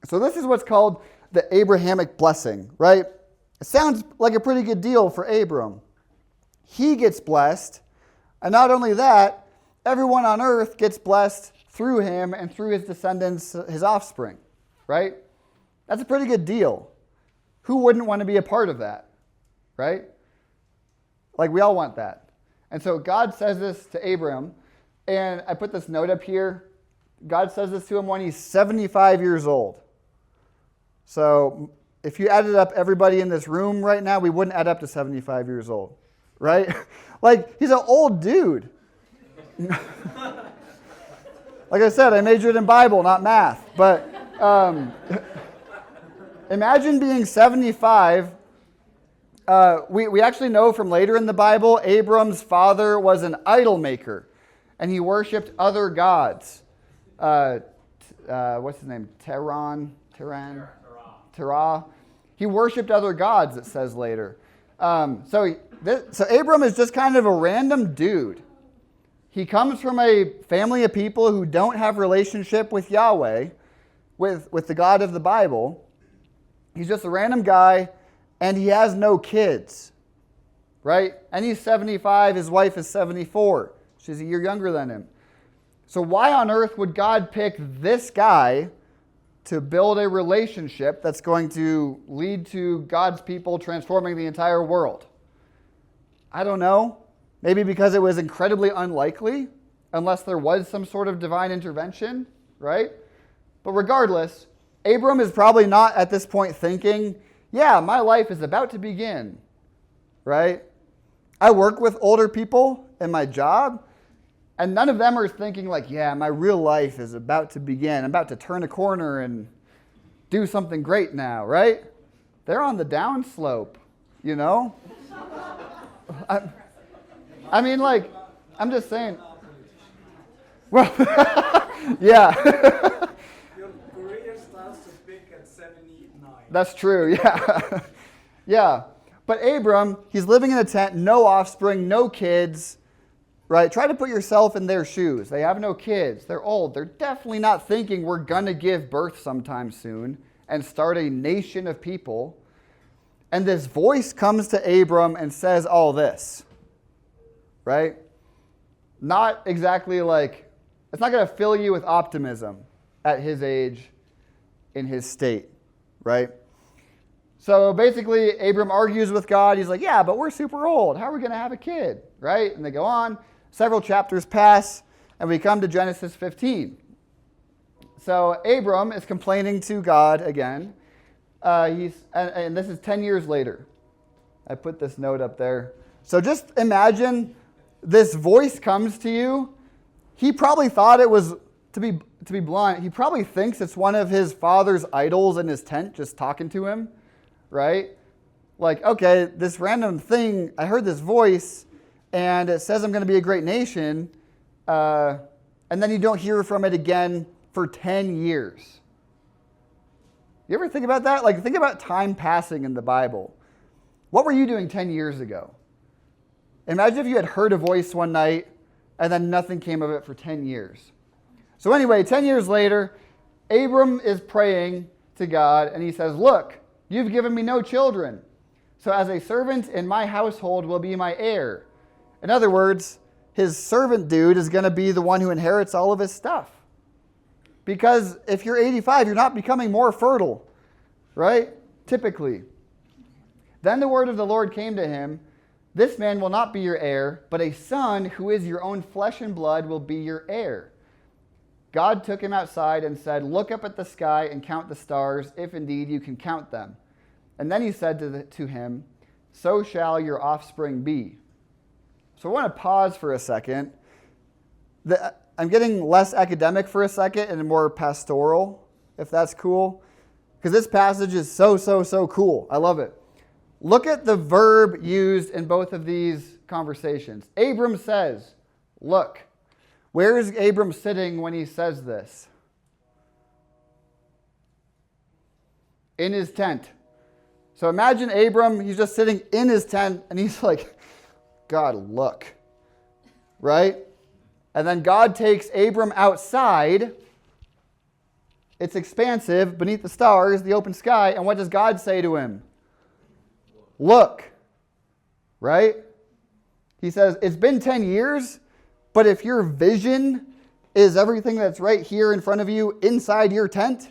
S1: So this is what's called the Abrahamic blessing, right? It sounds like a pretty good deal for Abram. He gets blessed, and not only that, everyone on earth gets blessed through him and through his descendants, his offspring, right? That's a pretty good deal. Who wouldn't want to be a part of that, right? We all want that. And so God says this to Abram, and I put this note up here. God says this to him when he's 75 years old. So if you added up everybody in this room right now, we wouldn't add up to 75 years old, right? He's an old dude. Like I said, I majored in Bible, not math. But imagine being 75. We actually know from later in the Bible, Abram's father was an idol maker, and he worshipped other gods. What's his name? Terah. He worshipped other gods, it says later. So Abram is just kind of a random dude. He comes from a family of people who don't have relationship with Yahweh, with the God of the Bible. He's just a random guy, and he has no kids, right? And he's 75, his wife is 74. She's a year younger than him. So why on earth would God pick this guy to build a relationship that's going to lead to God's people transforming the entire world? I don't know. Maybe because it was incredibly unlikely, unless there was some sort of divine intervention, right? But regardless, Abram is probably not at this point thinking, yeah, my life is about to begin, right? I work with older people in my job, and none of them are thinking yeah, my real life is about to begin. I'm about to turn a corner and do something great now, right? They're on the downslope, you know? I'm just saying. Well, yeah.
S7: Your career starts to peak at 79.
S1: That's true, yeah. Yeah. But Abram, he's living in a tent, no offspring, no kids, right? Try to put yourself in their shoes. They have no kids. They're old. They're definitely not thinking we're going to give birth sometime soon and start a nation of people. And this voice comes to Abram and says all this, right? Not exactly like, it's not going to fill you with optimism at his age, in his state, right? So basically, Abram argues with God. He's like, yeah, but we're super old. How are we going to have a kid, right? And they go on. Several chapters pass, and we come to Genesis 15. So Abram is complaining to God again. And this is 10 years later. I put this note up there. So just imagine this voice comes to you. He probably thought it was, to be blunt, he probably thinks it's one of his father's idols in his tent just talking to him, right? Like, okay, this random thing, I heard this voice, and it says I'm going to be a great nation, and then you don't hear from it again for 10 years. You ever think about that? Like, think about time passing in the Bible. What were you doing 10 years ago? Imagine if you had heard a voice one night, and then nothing came of it for 10 years. So anyway, 10 years later, Abram is praying to God, and he says, look, you've given me no children, so as a servant in my household will be my heir. In other words, his servant dude is going to be the one who inherits all of his stuff. Because if you're 85, you're not becoming more fertile, right? Typically. Then the word of the Lord came to him, this man will not be your heir, but a son who is your own flesh and blood will be your heir. God took him outside and said, look up at the sky and count the stars, if indeed you can count them. And then he said to him, so shall your offspring be. So I want to pause for a second. I'm getting less academic for a second and more pastoral, if that's cool. Because this passage is so cool. I love it. Look at the verb used in both of these conversations. Abram says, look. Where is Abram sitting when he says this? In his tent. So imagine Abram, he's just sitting in his tent, and he's like, God, look. Right? And then God takes Abram outside. It's expansive, beneath the stars, the open sky. And what does God say to him? Look. Right? He says, it's been 10 years, but if your vision is everything that's right here in front of you inside your tent,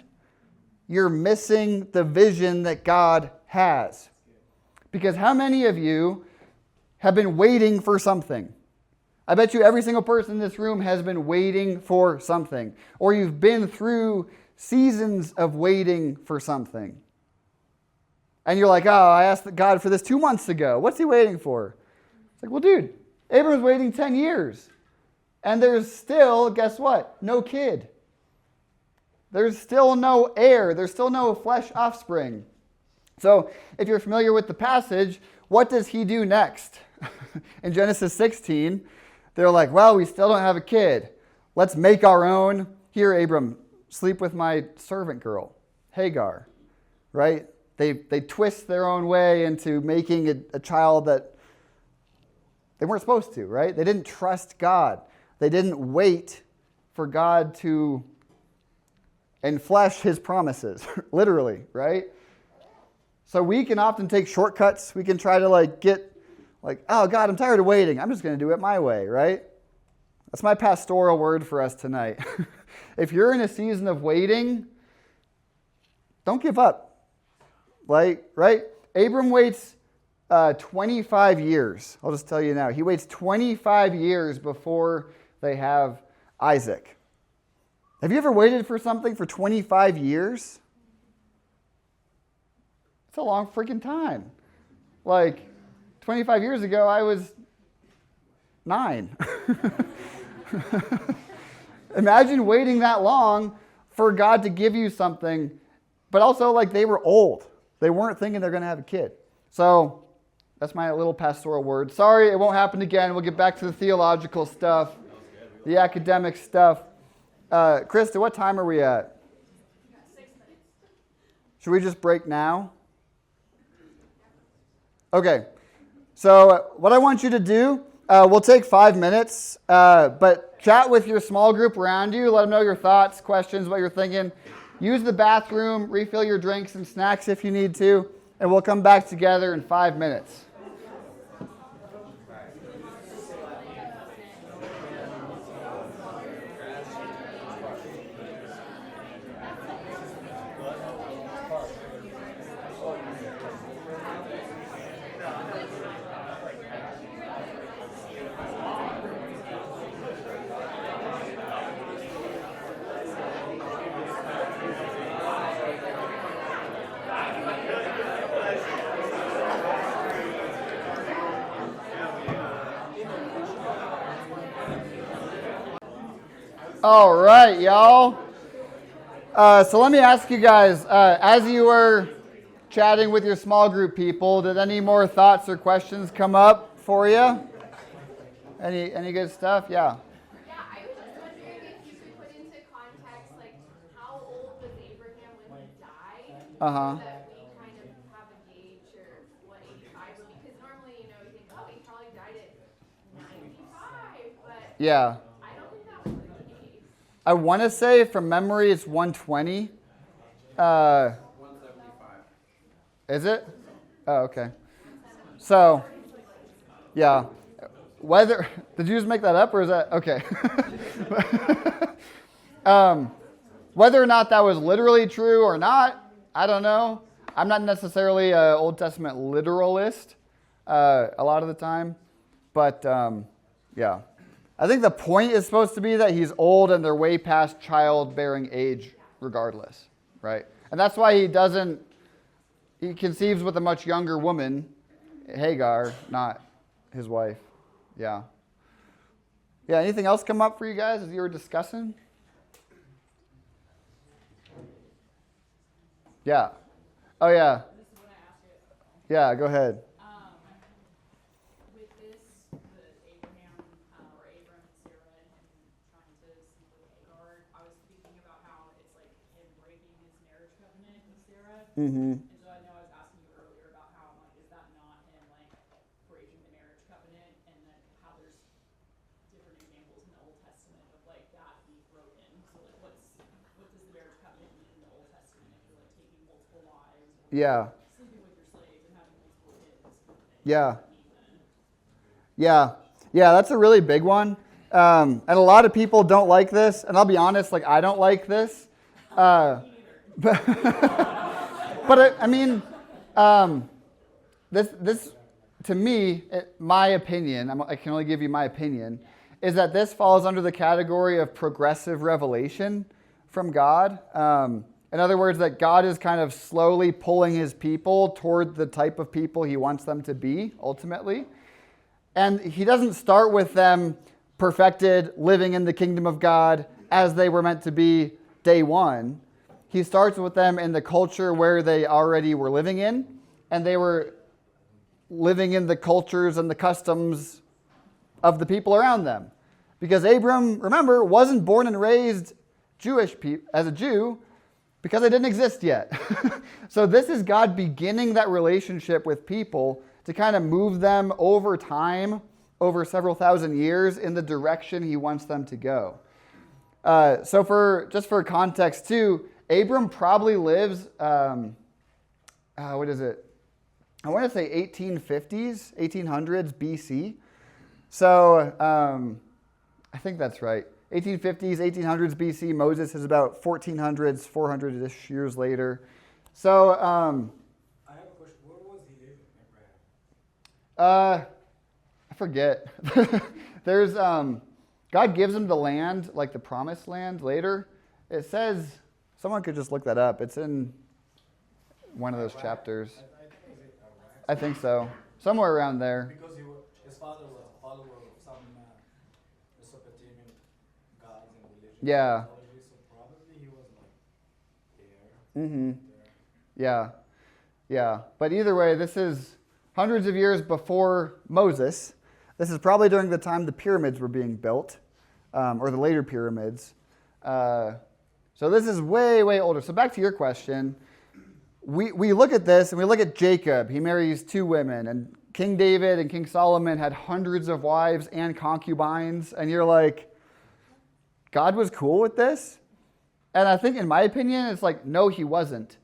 S1: you're missing the vision that God has. Because how many of you have been waiting for something? I bet you every single person in this room has been waiting for something. Or you've been through seasons of waiting for something. And you're like, oh, I asked God for this 2 months ago. What's he waiting for? It's like, well, dude, Abram's waiting 10 years. And there's still, guess what? No kid. There's still no heir. There's still no flesh offspring. So if you're familiar with the passage, what does he do next? In Genesis 16, they're like, well, we still don't have a kid. Let's make our own. Here, Abram, sleep with my servant girl, Hagar. Right? They twist their own way into making a child that they weren't supposed to, right? They didn't trust God. They didn't wait for God to enflesh his promises, literally, right? So we can often take shortcuts. We can try to get, oh, God, I'm tired of waiting. I'm just going to do it my way, right? That's my pastoral word for us tonight. If you're in a season of waiting, don't give up, right? Abram waits 25 years. I'll just tell you now. He waits 25 years before they have Isaac. Have you ever waited for something for 25 years? It's a long freaking time. 25 years ago, I was 9. Imagine waiting that long for God to give you something, but also they were old. They weren't thinking they're going to have a kid. So that's my little pastoral word. Sorry, it won't happen again. We'll get back to the theological stuff, the academic stuff. Krista, what time are we at?
S4: 6 minutes.
S1: Should we just break now? Okay. So what I want you to do We'll take 5 minutes, but chat with your small group around you. Let them know your thoughts, questions, what you're thinking. Use the bathroom, refill your drinks and snacks if you need to, and we'll come back together in 5 minutes. All right, y'all. So let me ask you guys, as you were chatting with your small group people, did any more thoughts or questions come up for you? Any good stuff? Yeah.
S4: Yeah, I was just wondering if you could put into context, like, how old was Abraham when he died?
S1: Uh-huh.
S4: So that we kind of have a gauge or what 85 would be. Because normally, you think, oh, he probably died at 95, but
S1: Yeah.
S4: I don't think that was the case.
S1: I want to say from memory it's 120.
S7: 175.
S1: Is it? Oh, okay. So, yeah. Whether did you just make that up or is that okay? Whether or not that was literally true or not, I don't know. I'm not necessarily an Old Testament literalist a lot of the time, but yeah. I think the point is supposed to be that he's old and they're way past childbearing age regardless, right? And that's why he conceives with a much younger woman, Hagar, not his wife. Yeah. Yeah, anything else come up for you guys as you were discussing? Yeah. Oh, yeah.
S8: This is when I ask it.
S1: Yeah, go ahead.
S8: With this, the Abraham or Abram and Sarah and him trying to sleep with Hagar, I was thinking about how it's like him breaking his marriage covenant with Sarah.
S1: Mm-hmm.
S8: And so I know I was asking you earlier about how I'm like, is that not him like breaking the marriage covenant? And then how there's different examples in the Old Testament of like that being broken. So like, what does the marriage covenant mean in the Old Testament? If you're like taking multiple wives or
S1: Yeah.
S8: sleeping with your slaves and having multiple kids.
S1: Yeah. Yeah. Yeah, that's a really big one. And a lot of people don't like this. And I'll be honest, like, I don't like this. But I mean, this to me, my opinion, I can only give you my opinion, is that this falls under the category of progressive revelation from God. In other words, that God is kind of slowly pulling his people toward the type of people he wants them to be, ultimately. And he doesn't start with them perfected, living in the kingdom of God as they were meant to be day one. He starts with them in the culture where they already were living in, and they were living in the cultures and the customs of the people around them. Because Abram, remember, wasn't born and raised as a Jew because they didn't exist yet. So this is God beginning that relationship with people to kind of move them over time, over several thousand years, in the direction he wants them to go. So for context too, Abram probably lives, what is it? I want to say 1800s BC. So I think that's right. 1850s, 1800s BC. Moses is about 1400s, 400-ish years later. So
S7: I have a question. Where was he living, Abraham?
S1: I forget. There's God gives him the land, like the promised land later. It says, someone could just look that up. It's in one of those chapters. I think so. Somewhere around there.
S7: Because his father was a follower of some Mesopotamian gods and religion.
S1: Yeah.
S7: So probably he was like there.
S1: Mm-hmm. Yeah. Yeah. But either way, this is hundreds of years before Moses. This is probably during the time the pyramids were being built, or the later pyramids. So this is way, way older. So back to your question. We look at this and we look at Jacob. He marries two women, and King David and King Solomon had hundreds of wives and concubines, and you're like, God was cool with this? And I think, in my opinion, it's like, no, he wasn't.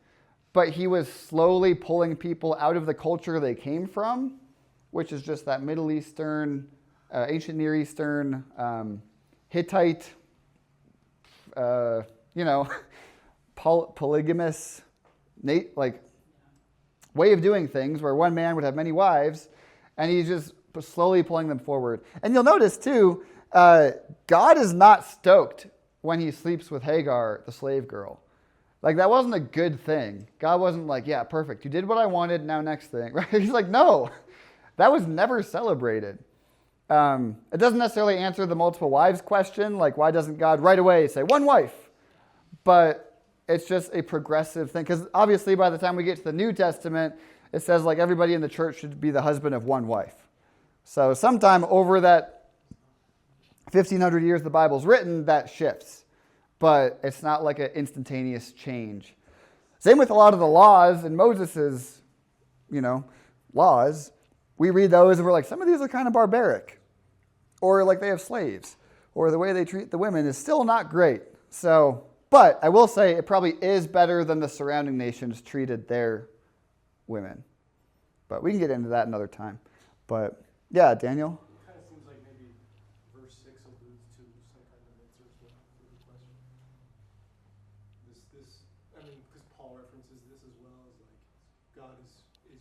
S1: But he was slowly pulling people out of the culture they came from, which is just that Middle Eastern, ancient Near Eastern, Hittite, polygamous, way of doing things where one man would have many wives, and he's just slowly pulling them forward. And you'll notice, too, God is not stoked when he sleeps with Hagar, the slave girl. Like, that wasn't a good thing. God wasn't like, yeah, perfect. You did what I wanted, now next thing. Right? He's like, no, that was never celebrated. It doesn't necessarily answer the multiple wives question. Like, why doesn't God right away say one wife? But it's just a progressive thing. Because obviously, by the time we get to the New Testament, it says, like, everybody in the church should be the husband of one wife. So sometime over that 1,500 years the Bible's written, that shifts. But it's not like an instantaneous change. Same with a lot of the laws in Moses's, laws. We read those and we're like, some of these are kind of barbaric. Or like they have slaves. Or the way they treat the women is still not great. So, but I will say it probably is better than the surrounding nations treated their women. But we can get into that another time. But yeah, Daniel?
S9: It kind of seems like maybe verse 6 alludes to some kind of answer to the question. Because Paul references this as well as like God is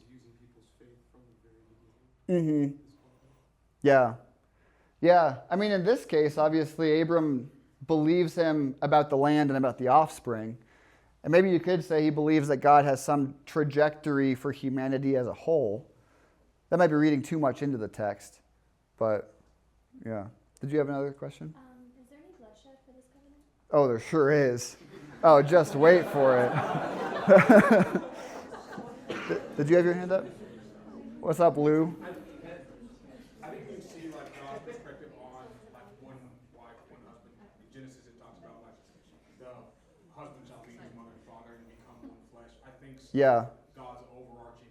S9: using people's faith from the very beginning.
S1: Mm-hmm. Yeah. Yeah. I mean, in this case, obviously, Abram believes him about the land and about the offspring. And maybe you could say he believes that God has some trajectory for humanity as a whole. That might be reading too much into the text. But, yeah. Did you have another question?
S4: Is there any bloodshed for this covenant?
S1: Oh, there sure is. Oh, just wait for it. Did you have your hand up? What's up, Lou?
S10: I think we see like God's perspective on like one wife, one husband. In Genesis it talks about like the husband shall leave his mother and father and become one flesh. I think
S1: Yeah.
S10: God's overarching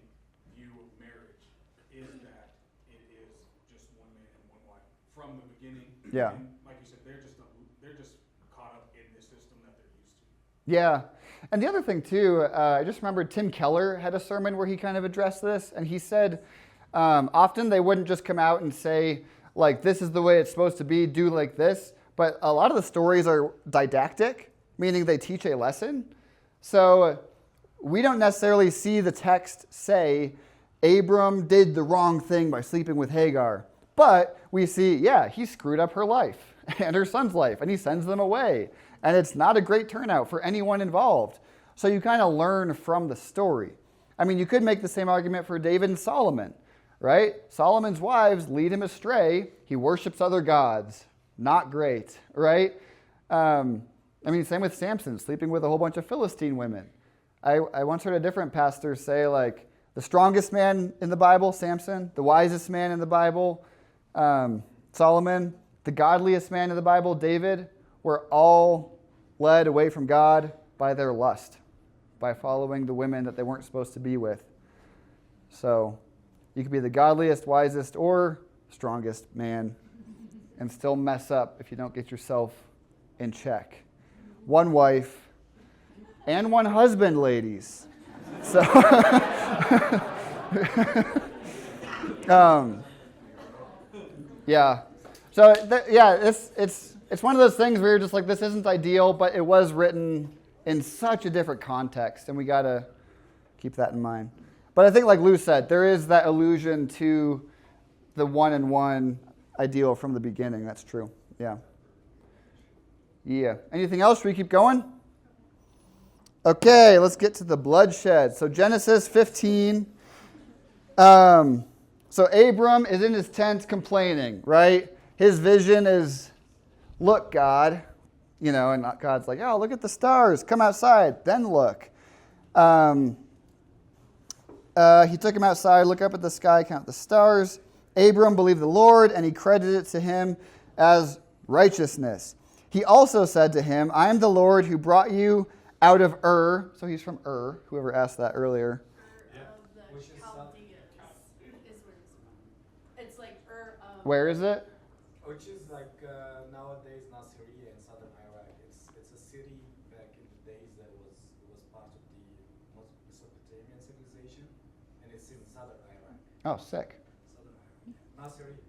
S10: view of marriage is that it is just one man and one wife from the beginning.
S1: Yeah.
S10: And like you said, they're just caught up in this system that they're used to.
S1: Yeah. And the other thing, too, I just remembered Tim Keller had a sermon where he kind of addressed this. And he said often they wouldn't just come out and say, like, this is the way it's supposed to be, do like this. But a lot of the stories are didactic, meaning they teach a lesson. So we don't necessarily see the text say, Abram did the wrong thing by sleeping with Hagar. But we see, yeah, he screwed up her life and her son's life, and he sends them away. And it's not a great turnout for anyone involved. So you kind of learn from the story. I mean, you could make the same argument for David and Solomon, right? Solomon's wives lead him astray. He worships other gods. Not great, right? Same with Samson, sleeping with a whole bunch of Philistine women. I once heard a different pastor say, like, the strongest man in the Bible, Samson, the wisest man in the Bible, Solomon, the godliest man in the Bible, David, were all led away from God by their lust, by following the women that they weren't supposed to be with. So you could be the godliest, wisest, or strongest man and still mess up if you don't get yourself in check. One wife and one husband, ladies. So, yeah. So, it's one of those things where you're just like, this isn't ideal, but it was written in such a different context, and we got to keep that in mind. But I think, like Lou said, there is that allusion to the one-and-one ideal from the beginning. That's true. Yeah. Yeah. Anything else? Should we keep going? Okay, let's get to the bloodshed. So Genesis 15. So Abram is in his tent complaining, right? His vision is, look, God, and God's like, oh, look at the stars. Come outside. Then look. He took him outside, look up at the sky, count the stars. Abram believed the Lord, and he credited it to him as righteousness. He also said to him, I am the Lord who brought you out of Ur. So he's from Ur, whoever asked that earlier.
S2: It's like
S1: Where is it?
S7: Which is like nowadays Nasiriyah in southern Iraq. It's a city back in the days that was part of the Mesopotamian civilization, and it's in southern Iraq.
S1: Oh, sick.
S7: Southern Iraq. Nasiriyah.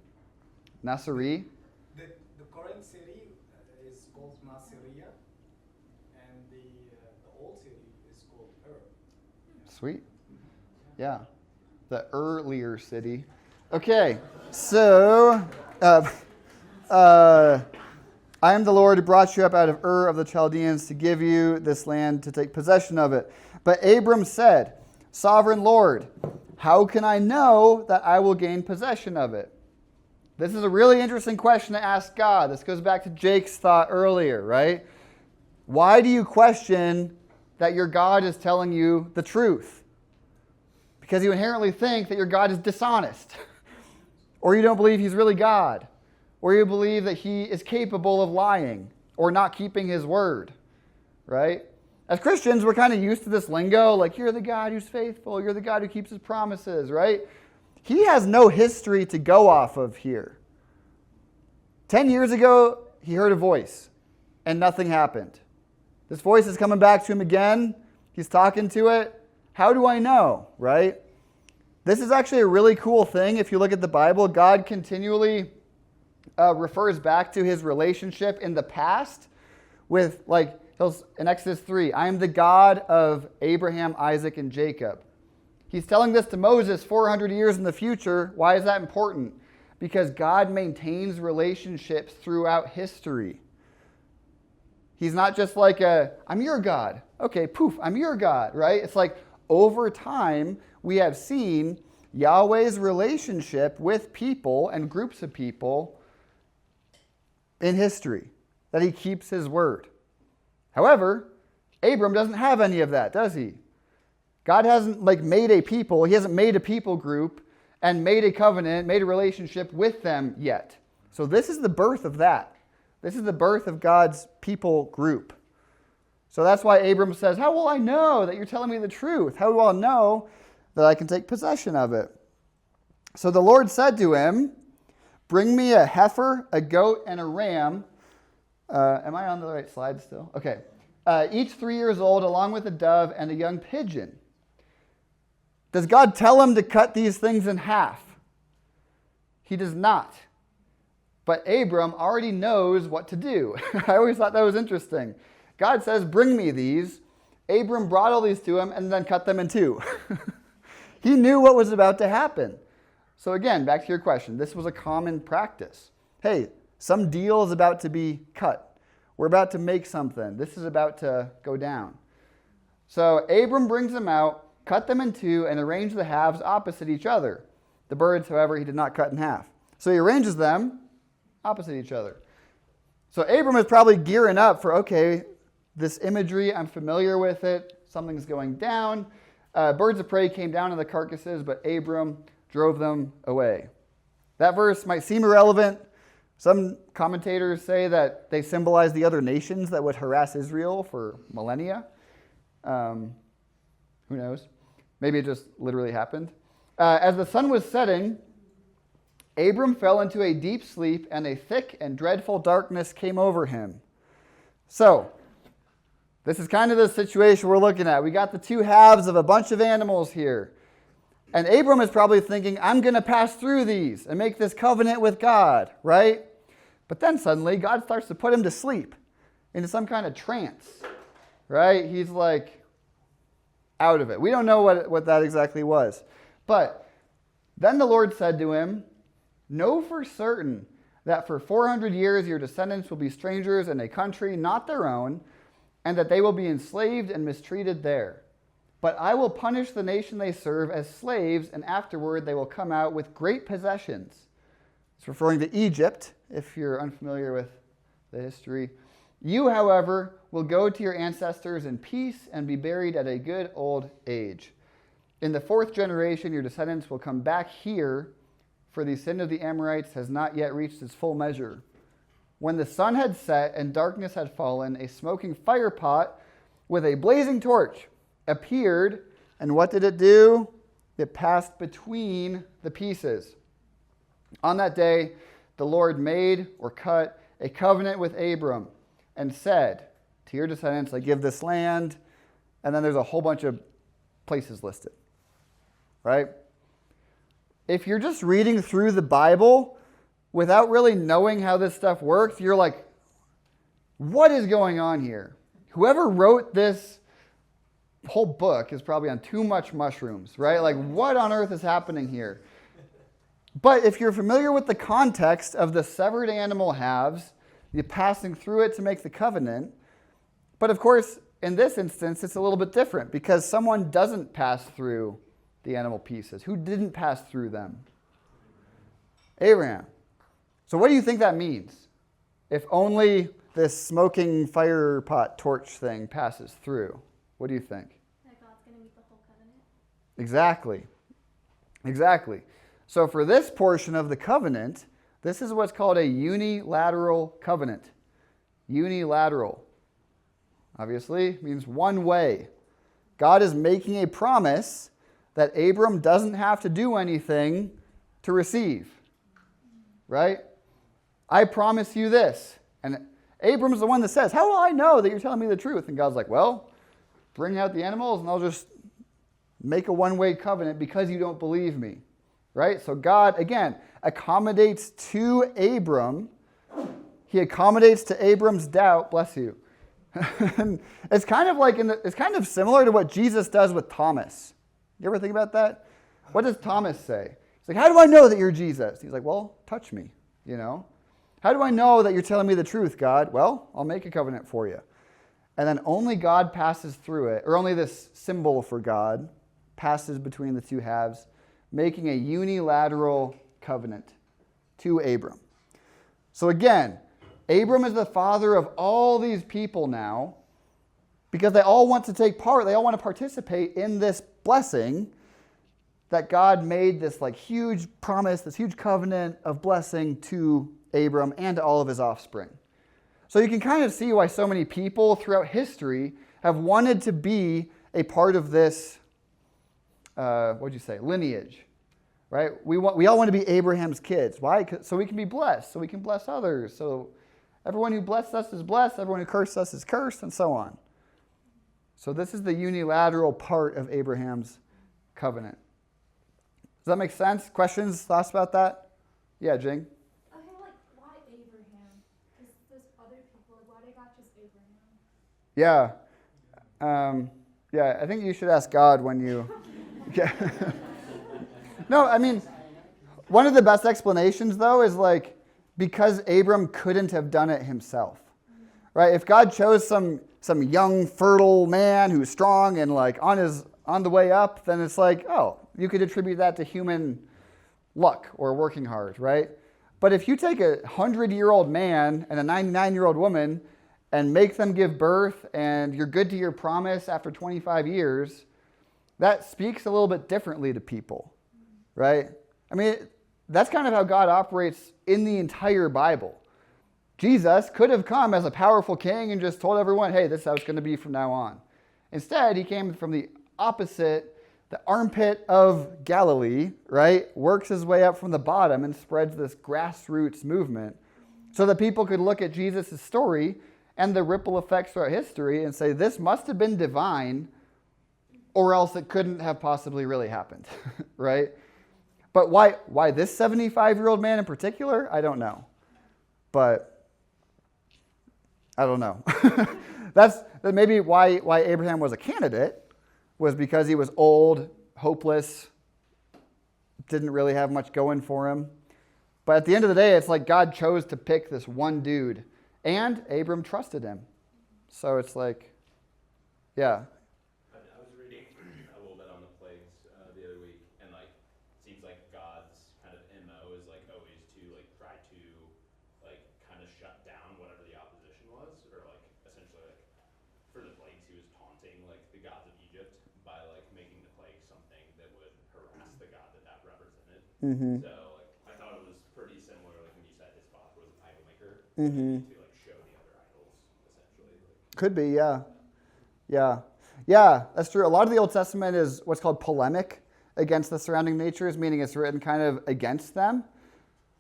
S1: Nasiri?
S7: The current city is called Nasiriyah, and the old city is called
S1: Sweet. Yeah. The earlier city. Okay. So, I am the Lord who brought you up out of Ur of the Chaldeans to give you this land to take possession of it. But Abram said, Sovereign Lord, how can I know that I will gain possession of it? This is a really interesting question to ask God. This goes back to Jake's thought earlier, right? Why do you question that your God is telling you the truth? Because you inherently think that your God is dishonest. Or you don't believe he's really God. Or you believe that he is capable of lying or not keeping his word, right? As Christians, we're kind of used to this lingo, like you're the God who's faithful, you're the God who keeps his promises, right? He has no history to go off of here. 10 years ago, he heard a voice and nothing happened. This voice is coming back to him again. He's talking to it. How do I know, right? This is actually a really cool thing. If you look at the Bible, God continually refers back to his relationship in the past with, like, in Exodus 3, I am the God of Abraham, Isaac, and Jacob. He's telling this to Moses 400 years in the future. Why is that important? Because God maintains relationships throughout history. He's not just like I'm your God. Okay, poof, I'm your God, right? It's like over time, we have seen Yahweh's relationship with people and groups of people in history, that he keeps his word. However, Abram doesn't have any of that, does he? God hasn't made a people. He hasn't made a people group and made a covenant, made a relationship with them yet. So this is the birth of that. This is the birth of God's people group. So that's why Abram says, how will I know that you're telling me the truth? How will I know that I can take possession of it? So the Lord said to him, bring me a heifer, a goat, and a ram. Am I on the right slide still? Okay. Each 3 years old, along with a dove and a young pigeon. Does God tell him to cut these things in half? He does not. But Abram already knows what to do. I always thought that was interesting. God says, bring me these. Abram brought all these to him and then cut them in two. He knew what was about to happen. So again, back to your question. This was a common practice. Hey, some deal is about to be cut. We're about to make something. This is about to go down. So Abram brings them out, cut them in two, and arranged the halves opposite each other. The birds, however, he did not cut in half. So he arranges them opposite each other. So Abram is probably gearing up for, okay, this imagery, I'm familiar with it. Something's going down. Birds of prey came down on the carcasses, but Abram drove them away. That verse might seem irrelevant. Some commentators say that they symbolize the other nations that would harass Israel for millennia. Who knows? Maybe it just literally happened. As the sun was setting, Abram fell into a deep sleep, and a thick and dreadful darkness came over him. So, this is kind of the situation we're looking at. We got the two halves of a bunch of animals here. And Abram is probably thinking, I'm going to pass through these and make this covenant with God, right? But then suddenly, God starts to put him to sleep into some kind of trance, right? He's like out of it. We don't know what that exactly was. But then the Lord said to him, know for certain that for 400 years your descendants will be strangers in a country not their own, and that they will be enslaved and mistreated there. But I will punish the nation they serve as slaves, and afterward they will come out with great possessions. It's referring to Egypt, if you're unfamiliar with the history. You, however, will go to your ancestors in peace and be buried at a good old age. In the 4th generation, your descendants will come back here, for the sin of the Amorites has not yet reached its full measure. When the sun had set and darkness had fallen, a smoking fire pot with a blazing torch appeared, and what did it do? It passed between the pieces. On that day, the Lord made or cut a covenant with Abram and said, to your descendants, I give this land. And then there's a whole bunch of places listed, right? If you're just reading through the Bible without really knowing how this stuff works, you're like, what is going on here? Whoever wrote this whole book is probably on too much mushrooms, right? Like, what on earth is happening here? But if you're familiar with the context of the severed animal halves, you're passing through it to make the covenant. But of course, in this instance, it's a little bit different because someone doesn't pass through the animal pieces. Who didn't pass through them? Abraham. So what do you think that means? If only this smoking fire pot torch thing passes through, what do you think?
S4: That God's going to meet the whole covenant.
S1: Exactly. So for this portion of the covenant, this is what's called a unilateral covenant. Unilateral. Obviously, means one way. God is making a promise that Abram doesn't have to do anything to receive. Right? I promise you this. And Abram's the one that says, how will I know that you're telling me the truth? And God's like, well, bring out the animals and I'll just make a one-way covenant because you don't believe me. Right? So God, again, accommodates to Abram. He accommodates to Abram's doubt. Bless you. It's kind of like it's kind of similar to what Jesus does with Thomas. You ever think about that? What does Thomas say? He's like, how do I know that you're Jesus? He's like, well, touch me, you know. How do I know that you're telling me the truth, God? Well, I'll make a covenant for you. And then only God passes through it, or only this symbol for God passes between the two halves, making a unilateral covenant to Abram. So again, Abram is the father of all these people now because they all want to take part, they all want to participate in this blessing that God made, this like huge promise, this huge covenant of blessing to Abram and to all of his offspring. So you can kind of see why so many people throughout history have wanted to be a part of this, lineage, right? We all want to be Abraham's kids. Why? So we can be blessed, so we can bless others. So everyone who blessed us is blessed, everyone who cursed us is cursed, and so on. So this is the unilateral part of Abraham's covenant. Does that make sense? Questions, thoughts about that? Yeah, Jing?
S4: Okay, like, why Abraham? Because there's other people, like, why they got just Abraham?
S1: Yeah, I think you should ask God when you... Yeah. No, I mean, one of the best explanations, though, is like, because Abram couldn't have done it himself, right? If God chose some young, fertile man who's strong and like on the way up, then it's like, oh, you could attribute that to human luck or working hard, right? But if you take a 100-year-old man and a 99-year-old woman and make them give birth and you're good to your promise after 25 years, that speaks a little bit differently to people, right? I mean, that's kind of how God operates in the entire Bible. Jesus could have come as a powerful king and just told everyone, hey, this is how it's going to be from now on. Instead, he came from the opposite, the armpit of Galilee, right? Works his way up from the bottom and spreads this grassroots movement so that people could look at Jesus' story and the ripple effects throughout history and say, this must have been divine or else it couldn't have possibly really happened, right? But why this 75-year-old man in particular? I don't know. But I don't know. That's maybe why Abraham was a candidate, was because he was old, hopeless, didn't really have much going for him. But at the end of the day, it's like God chose to pick this one dude, and Abram trusted him. So it's like, yeah.
S11: I was reading a little bit on the plagues the other week, and like, it seems like God's kind of MO is like always to like try to like kind of shut down whatever the opposition was, or like essentially like for the plagues he was taunting like the gods of Egypt by like making the plague something that would harass the god that represented.
S1: Mm-hmm.
S11: So like I thought it was pretty similar, like when you said his father was an idol maker,
S1: Mm-hmm.
S11: to like show the other idols essentially. Like,
S1: Could be, yeah. Yeah, that's true. A lot of the Old Testament is what's called polemic against the surrounding natures, meaning it's written kind of against them.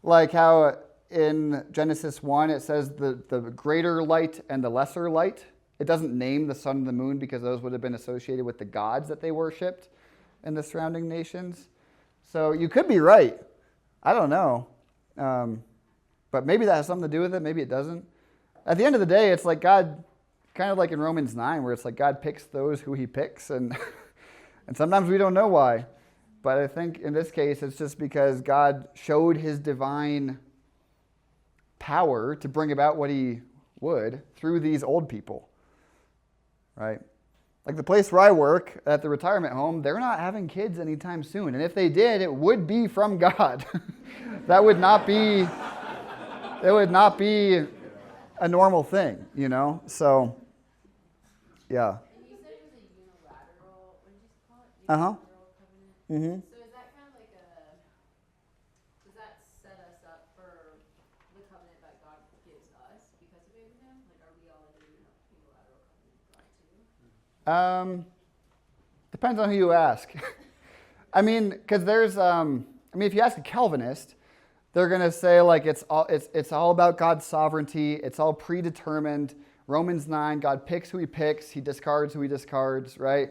S1: Like how in Genesis 1 it says the greater light and the lesser light. It doesn't name the sun and the moon because those would have been associated with the gods that they worshipped in the surrounding nations. So you could be right. I don't know. But maybe that has something to do with it. Maybe it doesn't. At the end of the day, it's like God, kind of like in Romans 9, where it's like God picks those who he picks. And, and sometimes we don't know why. But I think in this case, it's just because God showed his divine power to bring about what he would through these old people. Right? Like the place where I work at the retirement home, they're not having kids anytime soon. And if they did, it would be from God. That would not be a normal thing, you know? So, yeah.
S12: And you said it was a unilateral, what did you call it?
S1: Uh-huh.
S12: Unilateral covenant?
S1: Mm-hmm.
S12: So is that kind of like does that set us up for the covenant that God gives us because of Abraham? Like, are we all in a unilateral covenant with God too?
S1: Depends on who you ask. I mean, because there's, if you ask a Calvinist, they're going to say, like, it's all about God's sovereignty. It's all predetermined. Romans 9, God picks who he picks. He discards who he discards, right?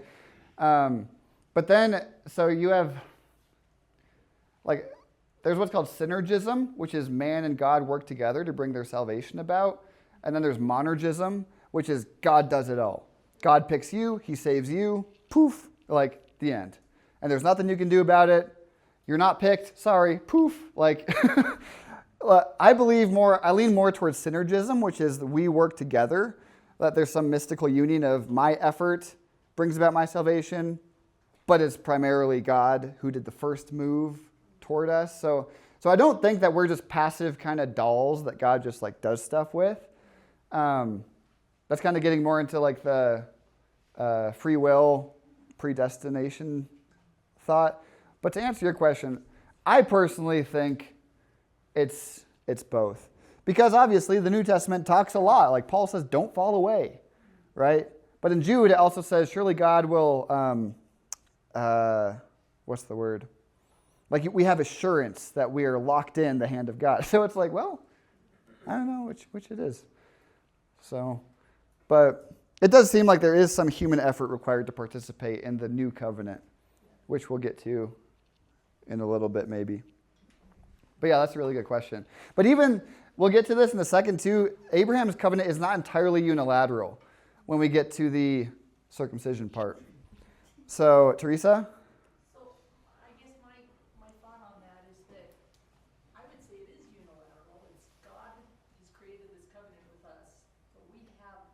S1: But then, so you have, like, there's what's called synergism, which is man and God work together to bring their salvation about. And then there's monergism, which is God does it all. God picks you, he saves you, poof, like the end. And there's nothing you can do about it. You're not picked, sorry, poof. Like, I lean more towards synergism, which is we work together, that there's some mystical union of my effort brings about my salvation, but it's primarily God who did the first move toward us. So I don't think that we're just passive kind of dolls that God just like does stuff with. That's kind of getting more into like the free will, predestination thought. But to answer your question, I personally think it's both. Because obviously the New Testament talks a lot. Like Paul says, don't fall away, right? But in Jude, it also says, surely God will, what's the word? Like we have assurance that we are locked in the hand of God. So it's like, well, I don't know which it is. So, but it does seem like there is some human effort required to participate in the new covenant, which we'll get to in a little bit maybe. But yeah, that's a really good question. But even, we'll get to this in a second too, Abraham's covenant is not entirely unilateral when we get to the circumcision part. So, Teresa?
S13: So, I guess my thought on that is that I would say it is unilateral. It's God has created this covenant with us, but we do have,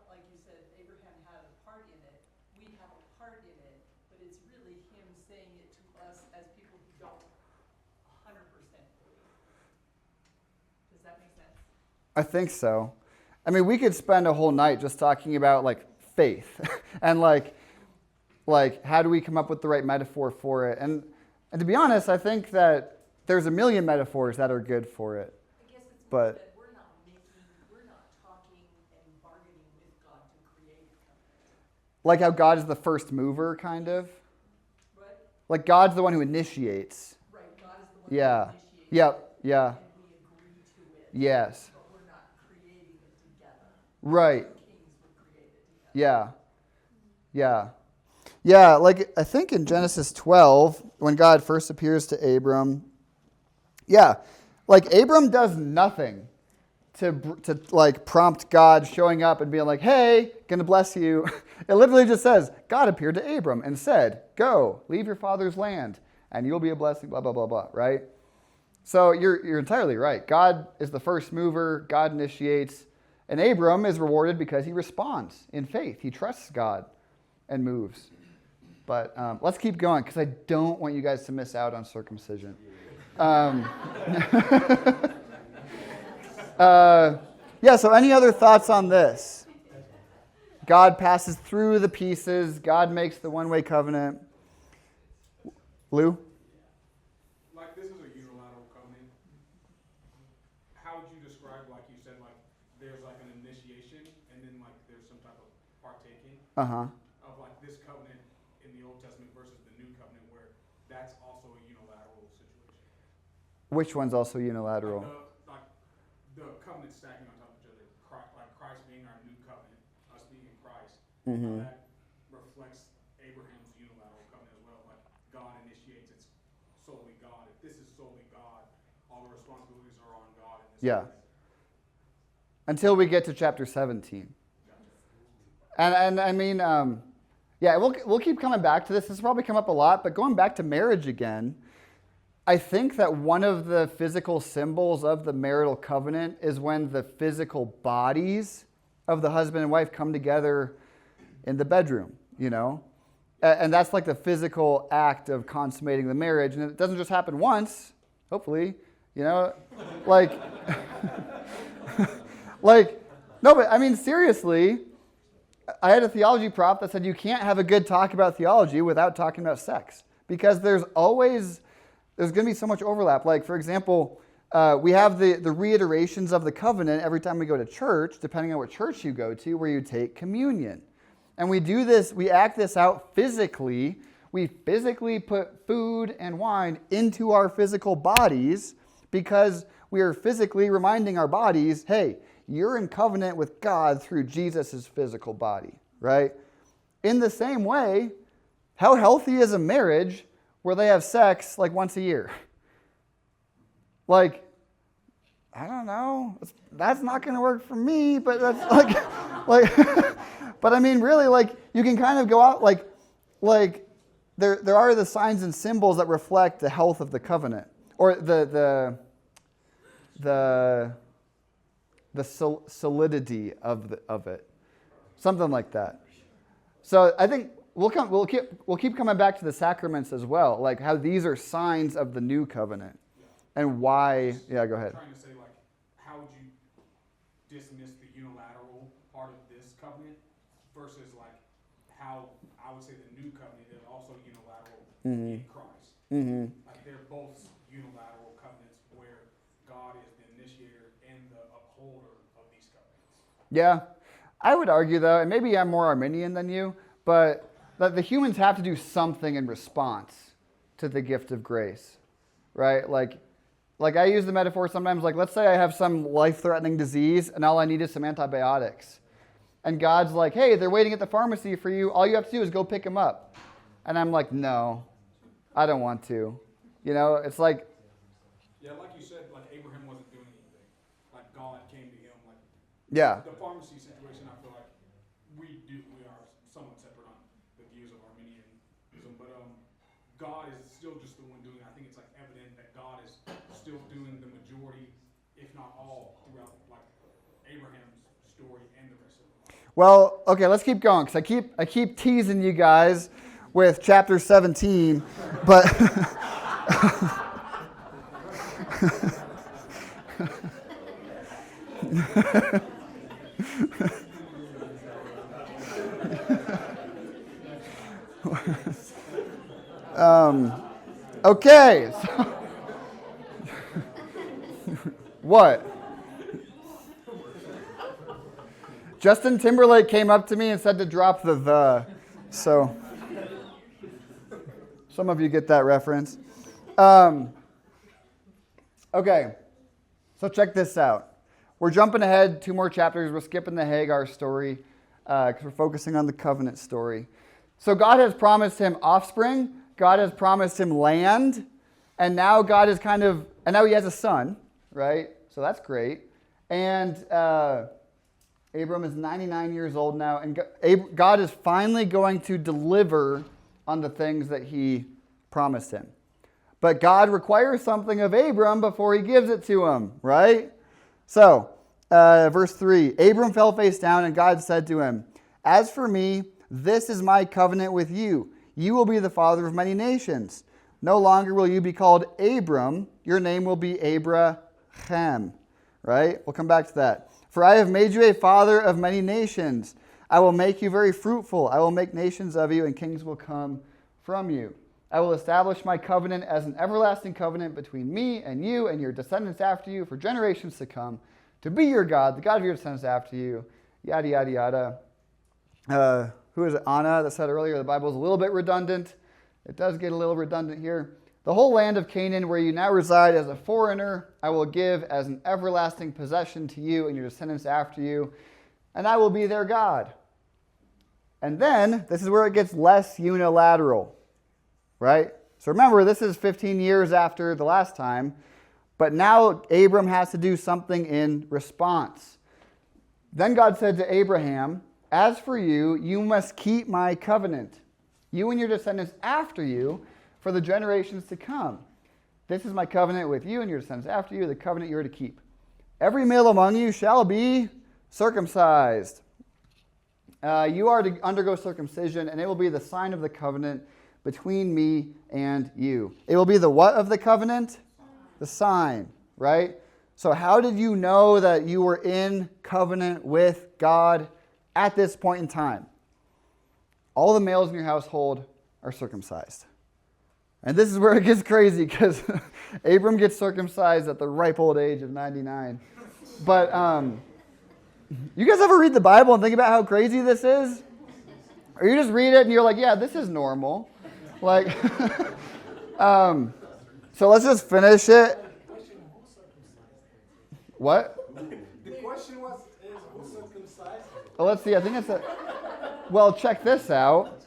S13: like you said, Abraham had a part in it. We have a part in it, but it's really him saying it to us as people who don't 100% believe. Does that make sense?
S1: I think so. I mean, we could spend a whole night just talking about like faith and like how do we come up with the right metaphor for it? And to be honest, I think that there's a million metaphors that are good for it.
S13: I guess it's more that we're not talking and bargaining with God to create a covenant.
S1: Like how God is the first mover, kind of.
S13: What?
S1: Like God's the one who initiates.
S13: Right, God is the one
S1: Yeah.
S13: who initiates.
S1: Yep. Yeah.
S13: And we agree to it.
S1: Yes.
S13: But we're not creating it together.
S1: Right.
S13: Kings would create it together.
S1: Yeah. Yeah. Yeah, like I think in Genesis 12, when God first appears to Abram, yeah, like Abram does nothing to like prompt God showing up and being like, hey, gonna bless you. It literally just says, God appeared to Abram and said, go, leave your father's land, and you'll be a blessing, blah, blah, blah, blah, right? So you're entirely right. God is the first mover, God initiates, and Abram is rewarded because he responds in faith. He trusts God and moves. But let's keep going because I don't want you guys to miss out on circumcision. Yeah, so any other thoughts on this? God passes through the pieces. God makes the one-way covenant. Lou?
S10: Like this is a unilateral covenant. How would you describe, like you said, like there's like an initiation and then like there's some type of partaking?
S1: Uh-huh.
S10: Of like this covenant in the Old Testament versus the New Covenant where that's also a unilateral situation.
S1: Which one's also unilateral?
S10: Like the covenant stacking on top of each other. Like Christ being our new covenant, us being in Christ.
S1: Mm-hmm.
S10: That reflects Abraham's unilateral covenant as well. Like God initiates, it's solely God. If this is solely God, all the responsibilities are on God. In this
S1: Yeah. Until we get to chapter 17. And I mean, yeah, we'll keep coming back to this. This has probably come up a lot, but going back to marriage again, I think that one of the physical symbols of the marital covenant is when the physical bodies of the husband and wife come together in the bedroom, you know? And that's like the physical act of consummating the marriage. And it doesn't just happen once, hopefully, you know? Like, no, but I mean, seriously, I had a theology prof that said you can't have a good talk about theology without talking about sex. Because there's going to be so much overlap. Like, for example, we have the reiterations of the covenant every time we go to church, depending on what church you go to, where you take communion. And we do this, we act this out physically. We physically put food and wine into our physical bodies because we are physically reminding our bodies, hey, you're in covenant with God through Jesus' physical body, right? In the same way, how healthy is a marriage where they have sex like once a year? Like, I don't know. That's not going to work for me, but that's like but I mean, really, like, you can kind of go out, like there are the signs and symbols that reflect the health of the covenant, or the solidity of it, something like that. So I think we'll keep coming back to the sacraments as well, like how these are signs of the new covenant, and why. Yeah, go ahead.
S10: I'm trying to say, like, how would you dismiss the unilateral part of this covenant versus like how I would say the new covenant is also unilateral in Christ.
S1: Mm-hmm.
S10: Like they're both unilateral covenants where God is the initiator and the upholder of these covenants.
S1: Yeah, I would argue though, and maybe I'm more Arminian than you, but that the humans have to do something in response to the gift of grace, right? Like I use the metaphor sometimes, like let's say I have some life-threatening disease and all I need is some antibiotics. And God's like, hey, they're waiting at the pharmacy for you. All you have to do is go pick them up. And I'm like, no, I don't want to. You know, it's like...
S10: Yeah, like you said, like Abraham wasn't doing anything. Like God came to him. Like
S1: Yeah.
S10: The pharmacy situation, I feel like we are somewhat separate on the views of Arminianism. But God is still just the one doing it. I think it's like evident that God is still doing the majority, if not all, throughout like Abraham's story and the rest of it.
S1: Well, okay, let's keep going, because I keep teasing you guys with chapter 17, but... okay. So what? Justin Timberlake came up to me and said to drop the. So some of you get that reference. Okay, so check this out. We're jumping ahead 2 more chapters. We're skipping the Hagar story because we're focusing on the covenant story. So God has promised him offspring. God has promised him land. And now God is and now he has a son, right? So that's great. And Abram is 99 years old now. And God is finally going to deliver on the things that he promised him. But God requires something of Abram before he gives it to him, right? So, verse 3, Abram fell face down, and God said to him, as for me, this is my covenant with you. You will be the father of many nations. No longer will you be called Abram. Your name will be Abraham, right? We'll come back to that. For I have made you a father of many nations. I will make you very fruitful. I will make nations of you, and kings will come from you. I will establish my covenant as an everlasting covenant between me and you and your descendants after you for generations to come, to be your God, the God of your descendants after you, yada, yada, yada. Who is it? Anna that said earlier the Bible is a little bit redundant. It does get a little redundant here. The whole land of Canaan where you now reside as a foreigner, I will give as an everlasting possession to you and your descendants after you, and I will be their God. And then, this is where it gets less unilateral, right? So remember, this is 15 years after the last time, but now Abram has to do something in response. Then God said to Abraham, as for you, you must keep my covenant, you and your descendants after you, for the generations to come. This is my covenant with you and your descendants after you, the covenant you are to keep. Every male among you shall be circumcised. You are to undergo circumcision, and it will be the sign of the covenant between me and you. It will be the what of the covenant? The sign, right? So how did you know that you were in covenant with God at this point in time? All the males in your household are circumcised. And this is where it gets crazy, because Abram gets circumcised at the ripe old age of 99. But you guys ever read the Bible and think about how crazy this is? Or you just read it and you're like, yeah, this is normal. Like, so let's just finish it. What?
S7: The question was, who circumcised?
S1: Well, let's see. I think it's well, check this out.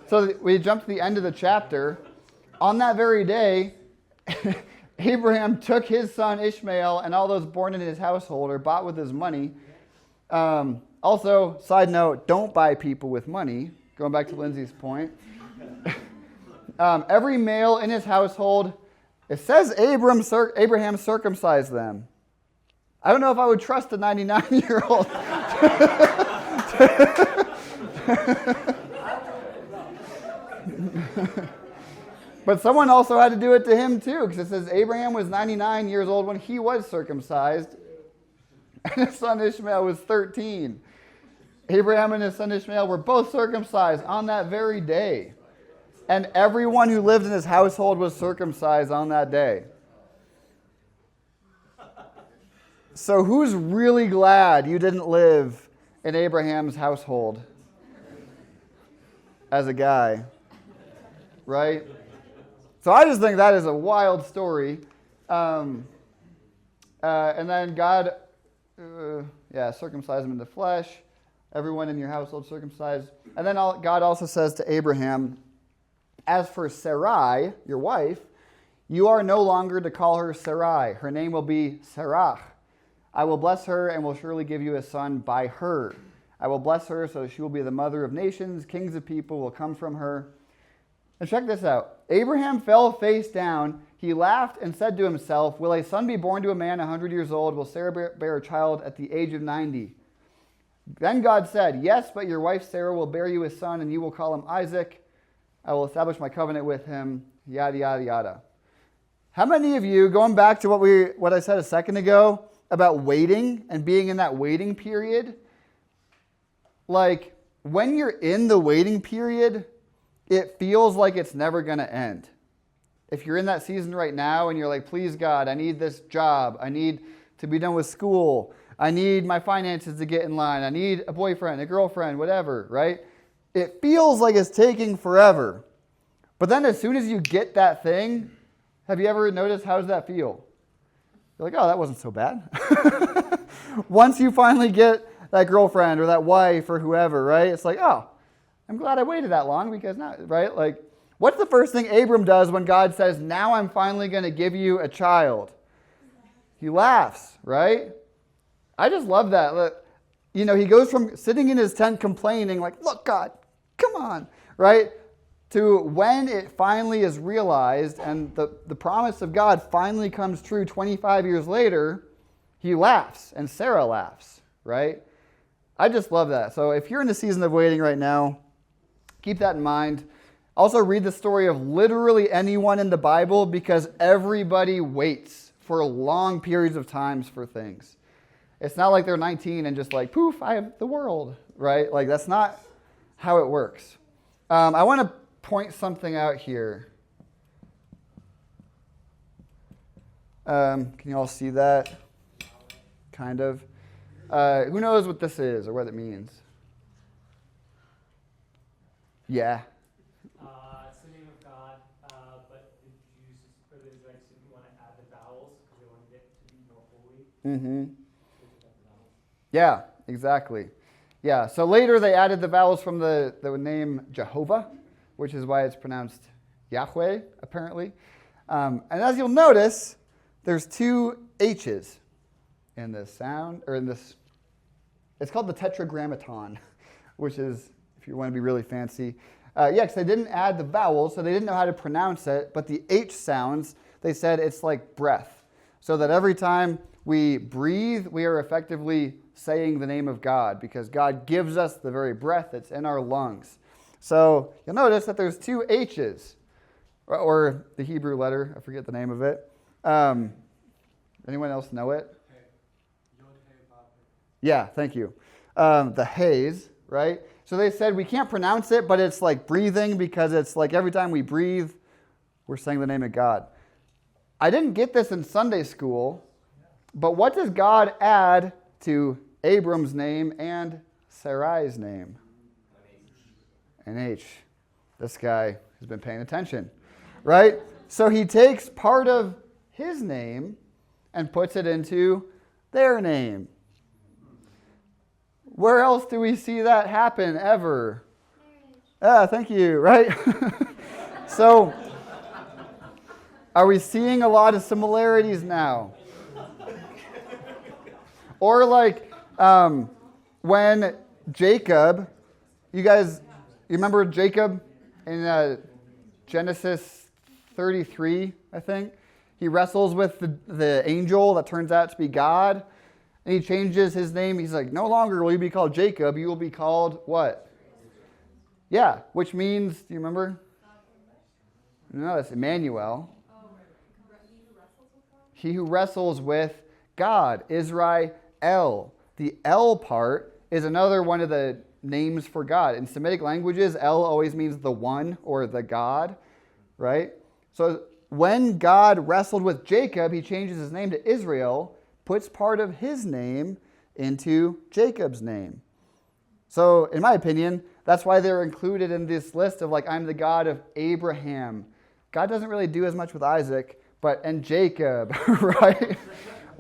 S1: So we jump to the end of the chapter. On that very day, Abraham took his son Ishmael and all those born in his household or bought with his money. Also, side note, don't buy people with money. Going back to Lindsay's point. Every male in his household, it says Abraham circumcised them. I don't know if I would trust a 99-year-old. But someone also had to do it to him too, because it says Abraham was 99 years old when he was circumcised, and his son Ishmael was 13. Abraham and his son Ishmael were both circumcised on that very day. And everyone who lived in his household was circumcised on that day. So who's really glad you didn't live in Abraham's household as a guy? Right? So I just think that is a wild story. And then God, circumcised him in the flesh. Everyone in your household circumcised. And then God also says to Abraham, as for Sarai, your wife, you are no longer to call her Sarai. Her name will be Sarah. I will bless her and will surely give you a son by her. I will bless her so she will be the mother of nations. Kings of people will come from her. And check this out. Abraham fell face down. He laughed and said to himself, will a son be born to a man 100 years old? Will Sarah bear a child at the age of 90? Then God said, yes, but your wife Sarah will bear you a son, and you will call him Isaac. I will establish my covenant with him, yada, yada, yada. How many of you, going back to what I said a second ago about waiting and being in that waiting period, like when you're in the waiting period, it feels like it's never going to end. If you're in that season right now and you're like, please God, I need this job. I need to be done with school. I need my finances to get in line. I need a boyfriend, a girlfriend, whatever, right? It feels like it's taking forever. But then as soon as you get that thing, have you ever noticed, how does that feel? You're like, oh, that wasn't so bad. Once you finally get that girlfriend or that wife or whoever, right? It's like, oh, I'm glad I waited that long because now, right? Like, what's the first thing Abram does when God says, now I'm finally going to give you a child? He laughs, right? I just love that. You know, he goes from sitting in his tent complaining, like, look, God, come on, right? To when it finally is realized and the promise of God finally comes true 25 years later, he laughs and Sarah laughs, right? I just love that. So if you're in a season of waiting right now, keep that in mind. Also read the story of literally anyone in the Bible, because everybody waits for long periods of times for things. It's not like they're 19 and just like, poof, I have the world, right? Like that's not how it works. I want to point something out here. Can you all see that? Kind of. Who knows what this is or what it means? Yeah.
S5: It's the name of God, but it uses
S14: Abrahamics didn't want to add the vowels because they wanted it to be more holy.
S1: Mm-hmm. Yeah, exactly. Yeah, so later they added the vowels from the name Jehovah, which is why it's pronounced Yahweh, apparently. And as you'll notice, there's two H's in this sound, or in this, it's called the tetragrammaton, which is, if you want to be really fancy. Because they didn't add the vowels, so they didn't know how to pronounce it, but the H sounds, they said it's like breath. So that every time we breathe, we are effectively saying the name of God, because God gives us the very breath that's in our lungs. So you'll notice that there's two H's, or the Hebrew letter, I forget the name of it. Anyone else know it? Yeah, thank you. The haze, right? So they said we can't pronounce it, but it's like breathing, because it's like every time we breathe, we're saying the name of God. I didn't get this in Sunday school, but what does God add to Abram's name and Sarai's name? An H. This guy has been paying attention, right? So he takes part of his name and puts it into their name. Where else do we see that happen ever? Thank you, right? So, are we seeing a lot of similarities now? Or like when Jacob, you remember Jacob in Genesis 33, I think? He wrestles with the angel that turns out to be God. And he changes his name. He's like, no longer will you be called Jacob. You will be called what? Yeah, which means, do you remember? No, that's Emmanuel. He who wrestles with God, Israel. The L part is another one of the names for God. In Semitic languages, El always means the one or the God, right? So when God wrestled with Jacob, he changes his name to Israel, puts part of his name into Jacob's name. So, in my opinion, that's why they're included in this list of like, I'm the God of Abraham. God doesn't really do as much with Isaac, and Jacob, right?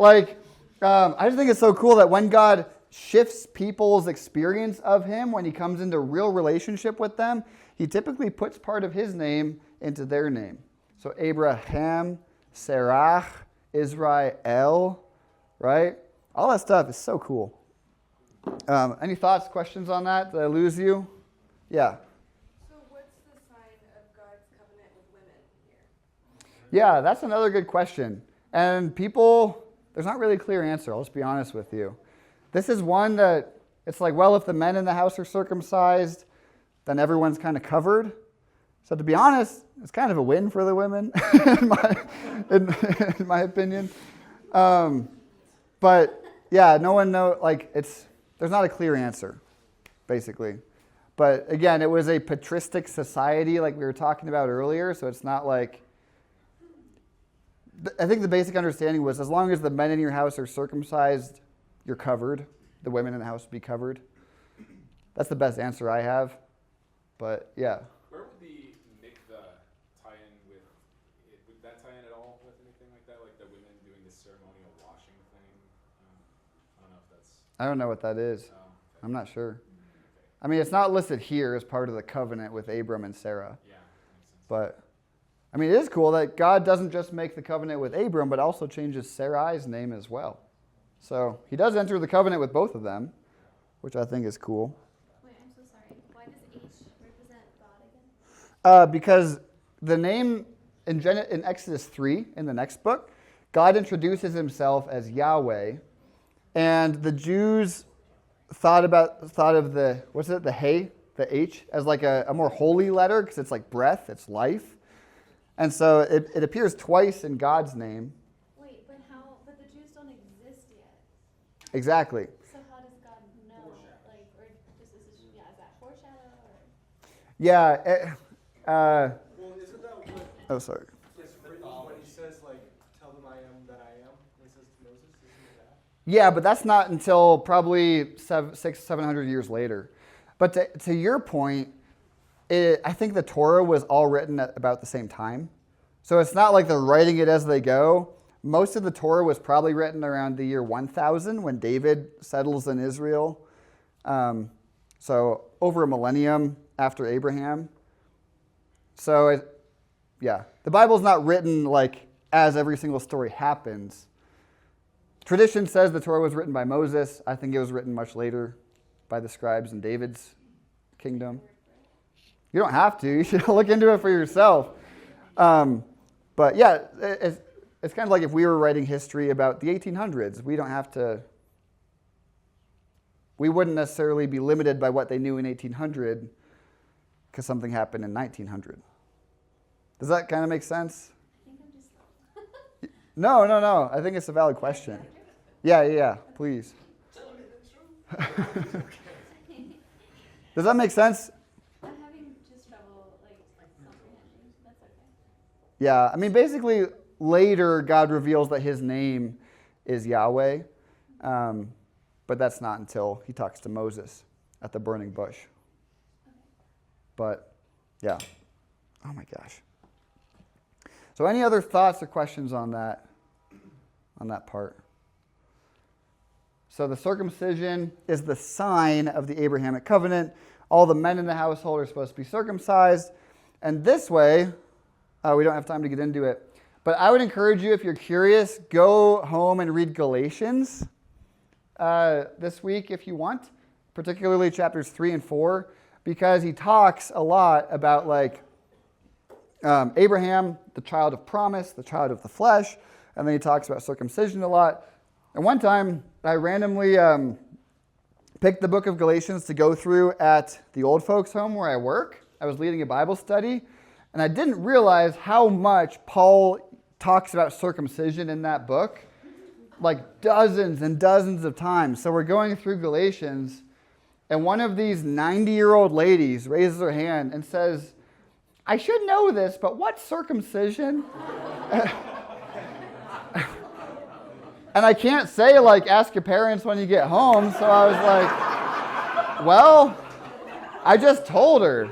S1: I just think it's so cool that when God shifts people's experience of him, when he comes into real relationship with them, he typically puts part of his name into their name. So Abraham, Sarah, Israel, right? All that stuff is so cool. Any thoughts, questions on that? Did I lose you? Yeah.
S2: So what's the sign of God's covenant with women here?
S1: Yeah, that's another good question. And there's not really a clear answer, I'll just be honest with you. This is one that it's like, well, if the men in the house are circumcised, then everyone's kind of covered. So to be honest, it's kind of a win for the women, in my opinion. But yeah, no one knows, there's not a clear answer, basically. But again, it was a patristic society like we were talking about earlier, so it's not like, I think the basic understanding was as long as the men in your house are circumcised, you're covered. The women in the house would be covered. That's the best answer I have. But yeah.
S10: Where would the mikveh tie in with? Would that tie in at all with anything like that? Like the women doing the ceremonial washing thing? I don't know if that's.
S1: I don't know what that is. I'm not sure. I mean, it's not listed here as part of the covenant with Abram and Sarah.
S10: Yeah, makes sense.
S1: But I mean, it is cool that God doesn't just make the covenant with Abram, but also changes Sarai's name as well. So he does enter the covenant with both of them, which I think is cool.
S12: Wait, I'm so sorry. Why does H represent God again?
S1: Because the name in Exodus 3, in the next book, God introduces himself as Yahweh, and the Jews thought of the H, as like a more holy letter, because it's like breath, it's life. And so it appears twice in God's name.
S12: Wait, but the Jews don't exist yet.
S1: Exactly.
S12: So how does God know? Is that foreshadow or?
S1: Yeah.
S9: Well, isn't that what?
S1: Oh, sorry.
S9: It's written when he says tell them I am that I am. When he says to Moses, isn't that?
S1: Yeah, but that's not until probably 700 years later. But to your point, I think the Torah was all written at about the same time. So it's not like they're writing it as they go. Most of the Torah was probably written around the year 1000 when David settles in Israel. So over a millennium after Abraham. So, the Bible's not written like as every single story happens. Tradition says the Torah was written by Moses. I think it was written much later by the scribes in David's kingdom. You don't have to. You should look into it for yourself. But yeah, it's kind of like if we were writing history about the 1800s. We don't have to. We wouldn't necessarily be limited by what they knew in 1800 because something happened in 1900. Does that kind of make sense? No. I think it's a valid question. Yeah, please. Does that make sense?
S12: I'm having just trouble, comprehending. That's okay.
S1: Yeah, I mean, basically, later, God reveals that his name is Yahweh, but that's not until he talks to Moses at the burning bush. But, yeah. Oh, my gosh. So any other thoughts or questions on that part? So the circumcision is the sign of the Abrahamic covenant. All the men in the household are supposed to be circumcised. And this way, we don't have time to get into it, but I would encourage you, if you're curious, go home and read Galatians this week if you want, particularly chapters 3 and 4, because he talks a lot about Abraham, the child of promise, the child of the flesh, and then he talks about circumcision a lot. And one time, I randomly picked the book of Galatians to go through at the old folks' home where I work. I was leading a Bible study, and I didn't realize how much Paul talks about circumcision in that book, like dozens and dozens of times. So we're going through Galatians, and one of these 90-year-old ladies raises her hand and says, I should know this, but what's circumcision? And I can't say, ask your parents when you get home. So I was like, well, I just told her.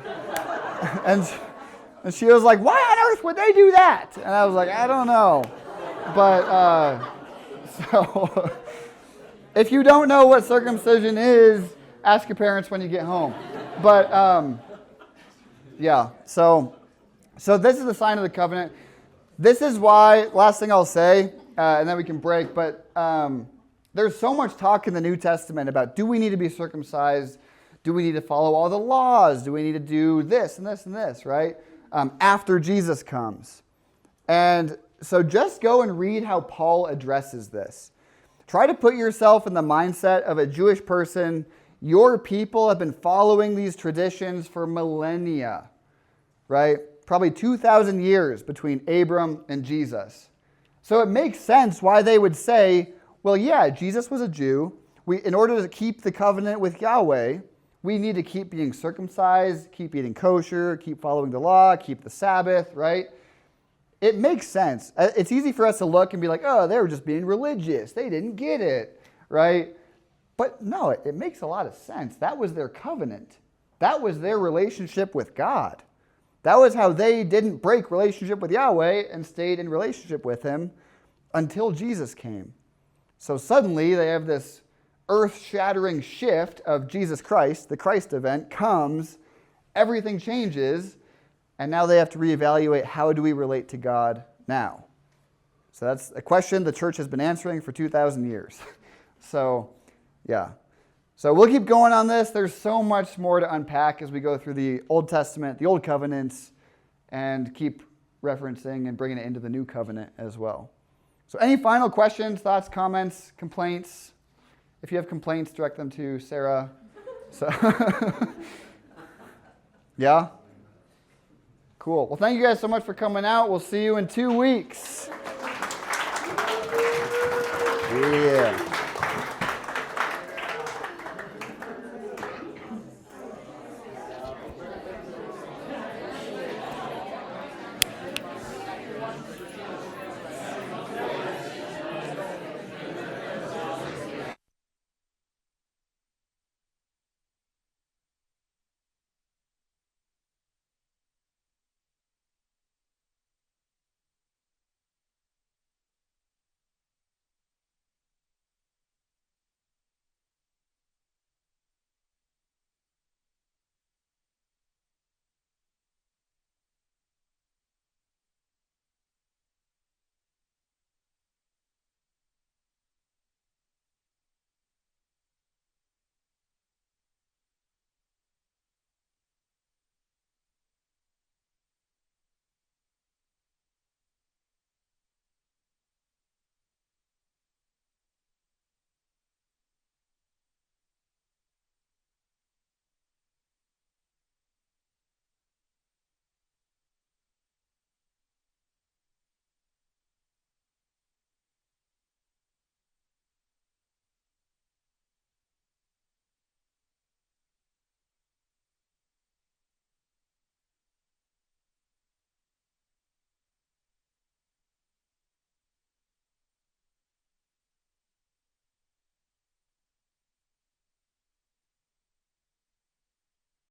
S1: And she was like, why on earth would they do that? And I was like, I don't know. But, so, if you don't know what circumcision is, ask your parents when you get home. But, yeah, so this is the sign of the covenant. This is why, last thing I'll say, and then we can break, but there's so much talk in the New Testament about, do we need to be circumcised? Do we need to follow all the laws? Do we need to do this and this and this, right? After Jesus comes. And so just go and read how Paul addresses this. Try to put yourself in the mindset of a Jewish person. Your people have been following these traditions for millennia, right? Probably 2,000 years between Abram and Jesus. So it makes sense why they would say, well, yeah, Jesus was a Jew. In order to keep the covenant with Yahweh, we need to keep being circumcised, keep eating kosher, keep following the law, keep the Sabbath, right? It makes sense. It's easy for us to look and be like, oh, they were just being religious. They didn't get it, right? But no, it makes a lot of sense. That was their covenant. That was their relationship with God. That was how they didn't break relationship with Yahweh and stayed in relationship with him until Jesus came. So suddenly they have this earth-shattering shift of Jesus Christ, the Christ event comes, everything changes, and now they have to reevaluate, how do we relate to God now? So that's a question the church has been answering for 2,000 years. So, yeah. So we'll keep going on this. There's so much more to unpack as we go through the Old Testament, the Old Covenants, and keep referencing and bringing it into the New Covenant as well. So any final questions, thoughts, comments, complaints? If you have complaints, direct them to Sarah. So, yeah? Cool. Well, thank you guys so much for coming out. We'll see you in 2 weeks.